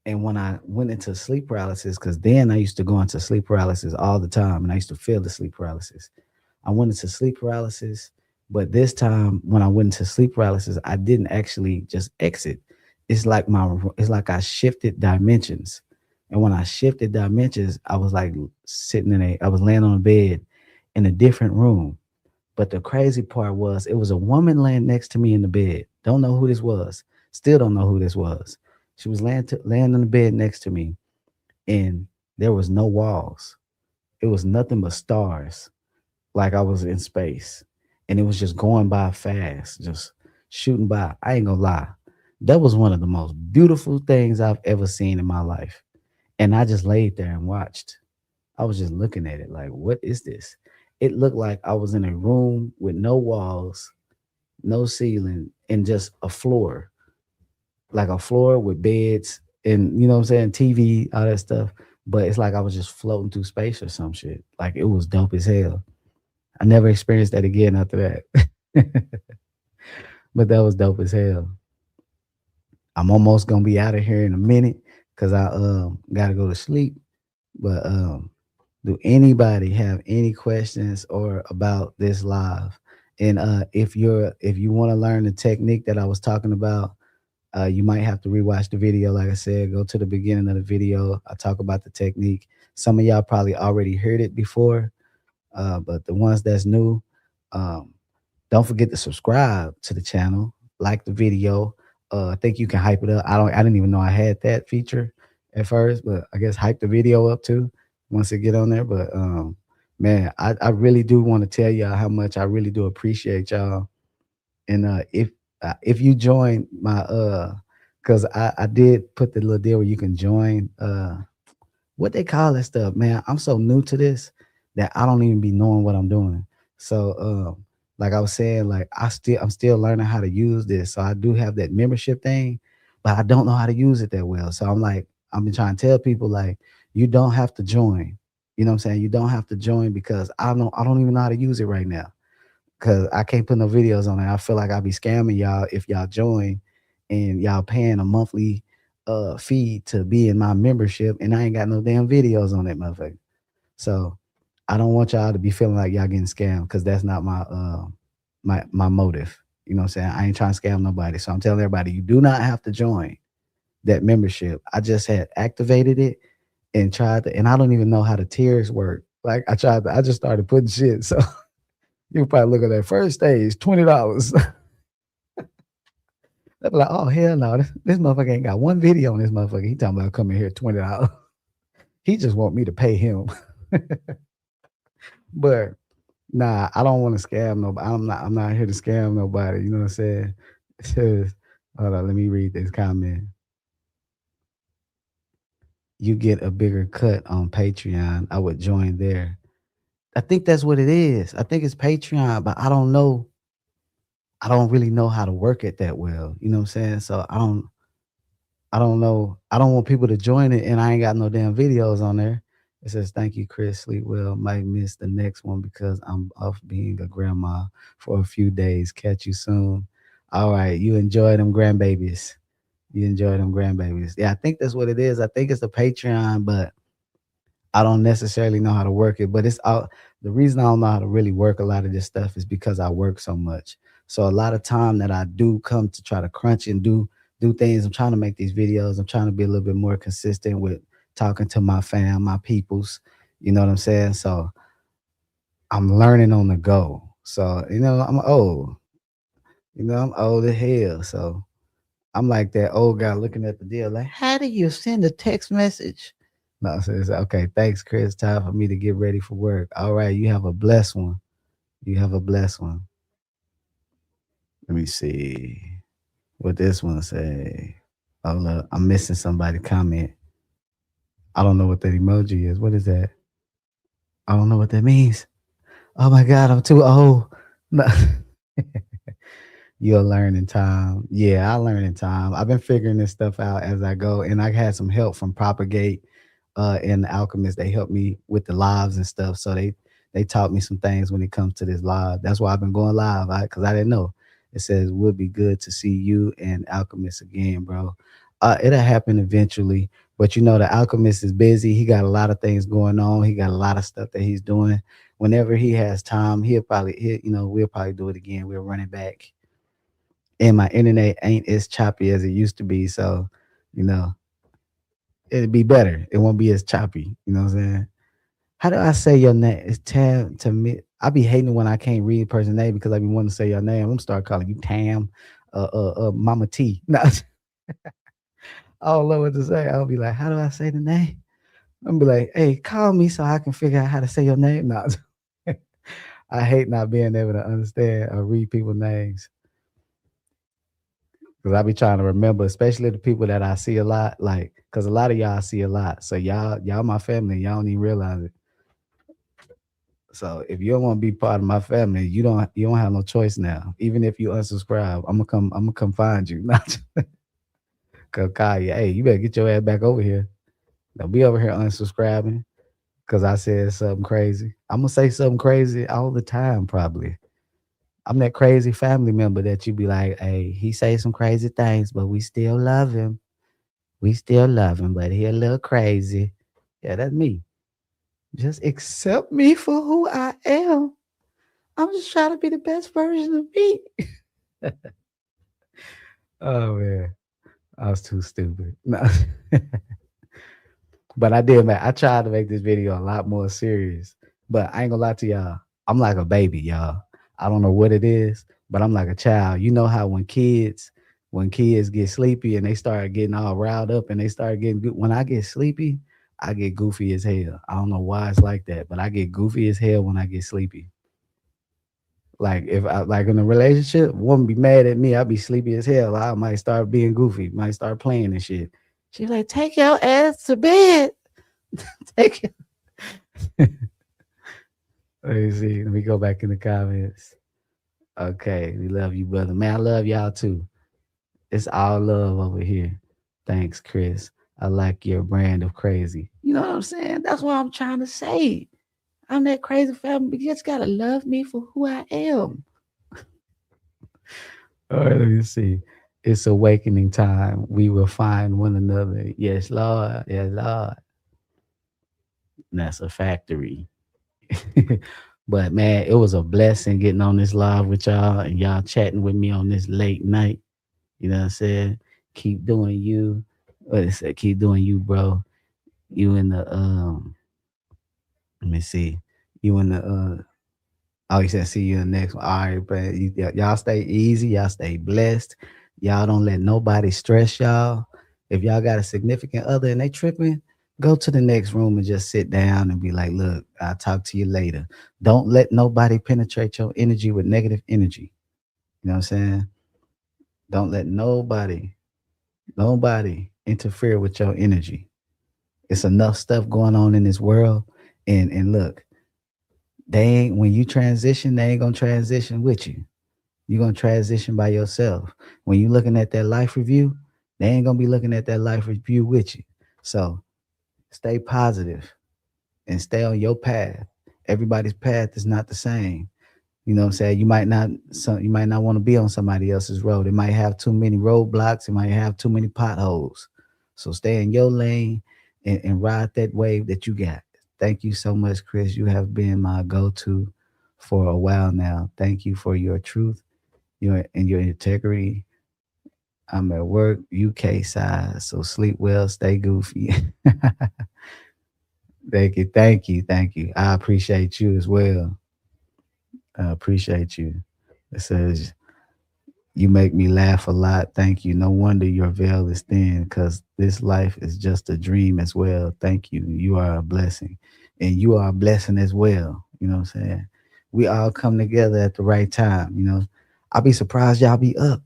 And when I went into sleep paralysis, because then I used to go into sleep paralysis all the time and I used to feel the sleep paralysis. I went into sleep paralysis, but this time when I went into sleep paralysis, I didn't actually just exit. It's like I shifted dimensions. And when I shifted dimensions, I was like I was laying on a bed in a different room. But the crazy part was it was a woman laying next to me in the bed. Don't know who this was. Still don't know who this was. She was laying on the bed next to me, and there was no walls. It was nothing but stars, like I was in space. And it was just going by fast, just shooting by. I ain't gonna lie. That was one of the most beautiful things I've ever seen in my life. And I just laid there and watched. I was just looking at it like, what is this? It looked like I was in a room with no walls, no ceiling, and just a floor, like a floor with beds and you know what I'm saying, TV, all that stuff. But it's like I was just floating through space or some shit. Like it was dope as hell. I never experienced that again after that. But that was dope as hell. I'm almost gonna be out of here in a minute because I gotta go to sleep. But do anybody have any questions or about this live? And if you want to learn the technique that I was talking about, you might have to rewatch the video. Like I said, go to the beginning of the video. I talk about the technique. Some of y'all probably already heard it before, but the ones that's new, um, don't forget to subscribe to the channel, like the video. I think you can hype it up. I didn't even know I had that feature at first, but I guess hype the video up too once it get on there. But man, I really do want to tell y'all how much I really do appreciate y'all. And if you join my because I did put the little deal where you can join what they call that stuff, man. I'm so new to this that I don't even be knowing what I'm doing. So like I was saying, like I'm still learning how to use this. So I do have that membership thing, but I don't know how to use it that well. So I'm like, I've been trying to tell people like, you don't have to join. You know what I'm saying? You don't have to join because I don't even know how to use it right now. Cause I can't put no videos on it. I feel like I'll be scamming y'all if y'all join and y'all paying a monthly fee to be in my membership and I ain't got no damn videos on that motherfucker. So I don't want y'all to be feeling like y'all getting scammed because that's not my motive. You know what I'm saying? I ain't trying to scam nobody. So I'm telling everybody you do not have to join that membership. I just had activated it and tried to, and I don't even know how the tiers work. Like I just started putting shit. So you probably look at that first stage, $20. They'll be like, oh hell no, this motherfucker ain't got one video on this motherfucker. He talking about coming here $20. He just want me to pay him. But nah, I don't want to scam nobody. I'm not here to scam nobody. You know what I'm saying? It says, hold on, let me read this comment. You get a bigger cut on Patreon. I would join there. I think that's what it is. I think it's Patreon, but I don't really know how to work it that well. You know what I'm saying? So I don't know. I don't want people to join it and I ain't got no damn videos on there. It says, thank you, Chris. Sleep well. Might miss the next one because I'm off being a grandma for a few days. Catch you soon. All right. You enjoy them grandbabies. You enjoy them grandbabies. Yeah, I think that's what it is. I think it's the Patreon, but I don't necessarily know how to work it, but it's all the reason I don't know how to really work a lot of this stuff is because I work so much. So a lot of time that I do come to try to crunch and do things. I'm trying to make these videos. I'm trying to be a little bit more consistent with talking to my fam, my peoples. You know what I'm saying? So I'm learning on the go. So, I'm old. I'm old as hell. So I'm like that old guy looking at the deal, like, how do you send a text message? No, so it's okay. Thanks, Chris. Time for me to get ready for work. All right, you have a blessed one. You have a blessed one. Let me see what this one say. Oh look, I'm missing somebody comment. I don't know what that emoji is. What is that? I don't know what that means. Oh my god, I'm too old. No. You'll learn in time. Yeah, I learn in time. I've been figuring this stuff out as I go, and I had some help from Propagate and the Alchemist. They helped me with the lives and stuff, so they taught me some things when it comes to this live. That's why I've been going live, because I didn't know. It says would be good to see you and Alchemist again, bro. It'll happen eventually, but the Alchemist is busy. He got a lot of things going on. He got a lot of stuff that he's doing. Whenever he has time, we'll probably do it again. We'll run it back and my internet ain't as choppy as it used to be. So, you know, it'd be better. It won't be as choppy. You know what I'm saying? How do I say your name? It's Tam to me. I be hating when I can't read a person's name because I be wanting to say your name. I'm gonna start calling you Tam, Mama T. No, I don't know what to say. I'll be like, how do I say the name? I'm be like, hey, call me so I can figure out how to say your name. No, I hate not being able to understand or read people's names. Cause I be trying to remember, especially the people that I see a lot, like, cause a lot of y'all see a lot. So y'all my family. Y'all don't even realize it. So if you don't want to be part of my family, you don't have no choice now. Even if you unsubscribe, I'm gonna come find you. Not cause call you. Hey, you better get your ass back over here. Don't be over here unsubscribing because I said something crazy. I'm gonna say something crazy all the time, probably. I'm that crazy family member that you be like, hey, he say some crazy things, but we still love him. We still love him, but he a little crazy. Yeah, that's me. Just accept me for who I am. I'm just trying to be the best version of me. Oh man, I was too stupid. No. But I did, man. I tried to make this video a lot more serious. But I ain't gonna lie to y'all. I'm like a baby, y'all. I don't know what it is, but I'm like a child. You know how when kids get sleepy and they start getting all riled up and they start getting good. When I get sleepy, I get goofy as hell. I don't know why it's like that, but I get goofy as hell when I get sleepy. Like if I like in a relationship, woman be mad at me, I be sleepy as hell. I might start being goofy, might start playing and shit. She like, take your ass to bed. Take it. Let me see. Let me go back in the comments. Okay, we love you, brother. Man, I love y'all too. It's all love over here. Thanks, Chris. I like your brand of crazy. You know what I'm saying? That's what I'm trying to say. I'm that crazy family, but you just gotta love me for who I am. All right, let me see. It's awakening time. We will find one another. Yes, Lord. Yes, Lord. And that's a factory. But man, it was a blessing getting on this live with y'all and y'all chatting with me on this late night. You know what I'm saying? Keep doing you. What is it? Keep doing you, bro. You in the let me see. You in the oh, you said see you in the next one. All right, but y'all stay easy. Y'all stay blessed. Y'all don't let nobody stress y'all. If y'all got a significant other and they tripping, go to the next room and just sit down and be like, look, I'll talk to you later. Don't let nobody penetrate your energy with negative energy. You know what I'm saying? Don't let nobody interfere with your energy. It's enough stuff going on in this world. And look, they ain't when you transition, they ain't gonna transition with you. You're gonna transition by yourself. When you looking at that life review, they ain't gonna be looking at that life review with you. So stay positive and stay on your path. Everybody's path is not the same. You know what I'm saying? You might not want to be on somebody else's road. It might have too many roadblocks, it might have too many potholes. So stay in your lane and ride that wave that you got. Thank you so much, Chris. You have been my go-to for a while now. Thank you for your truth, your integrity. I'm at work, UK side, so sleep well, stay goofy. Thank you. I appreciate you as well. I appreciate you. It says you make me laugh a lot. Thank you. No wonder your veil is thin because this life is just a dream as well. Thank you. You are a blessing. And you are a blessing as well. You know what I'm saying? We all come together at the right time. I'll be surprised y'all be up.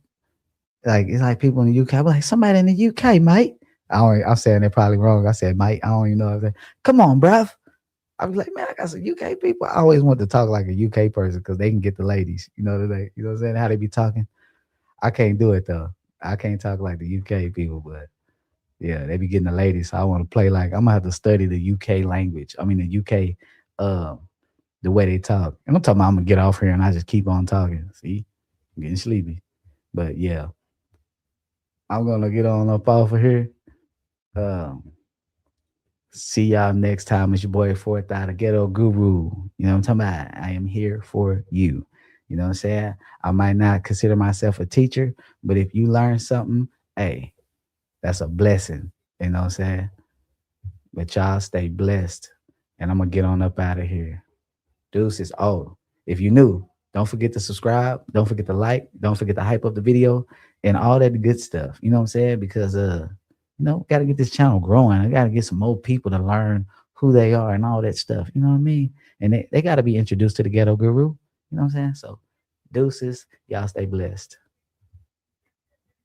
Like it's like people in the UK. I'm like, somebody in the UK, mate. I'm saying it probably wrong. I said, mate, I don't even know. I said, come on, bruv. I was like, man, I got some UK people. I always want to talk like a UK person because they can get the ladies. You know what I'm saying? How they be talking. I can't do it though. I can't talk like the UK people, but yeah, they be getting the ladies. So I want to play like I'm gonna have to study the UK language. I mean the UK, the way they talk. And I'm talking about I'm gonna get off here and I just keep on talking. See, I'm getting sleepy. But yeah, I'm gonna get on up off of here. Um, See y'all next time. It's your boy 4ThEye, the ghetto guru. You know what I'm talking about? I am here for you. You know what I'm saying? I might not consider myself a teacher, but if you learn something, hey, that's a blessing. You know what I'm saying? But y'all stay blessed. And I'm gonna get on up out of here. Deuces. Oh, if you new, don't forget to subscribe. Don't forget to like. Don't forget to hype up the video and all that good stuff. You know what I'm saying? Because gotta get this channel growing. I gotta get some more people to learn who they are and all that stuff. You know what I mean? And they gotta be introduced to the ghetto guru. You know what I'm saying? So deuces, y'all stay blessed.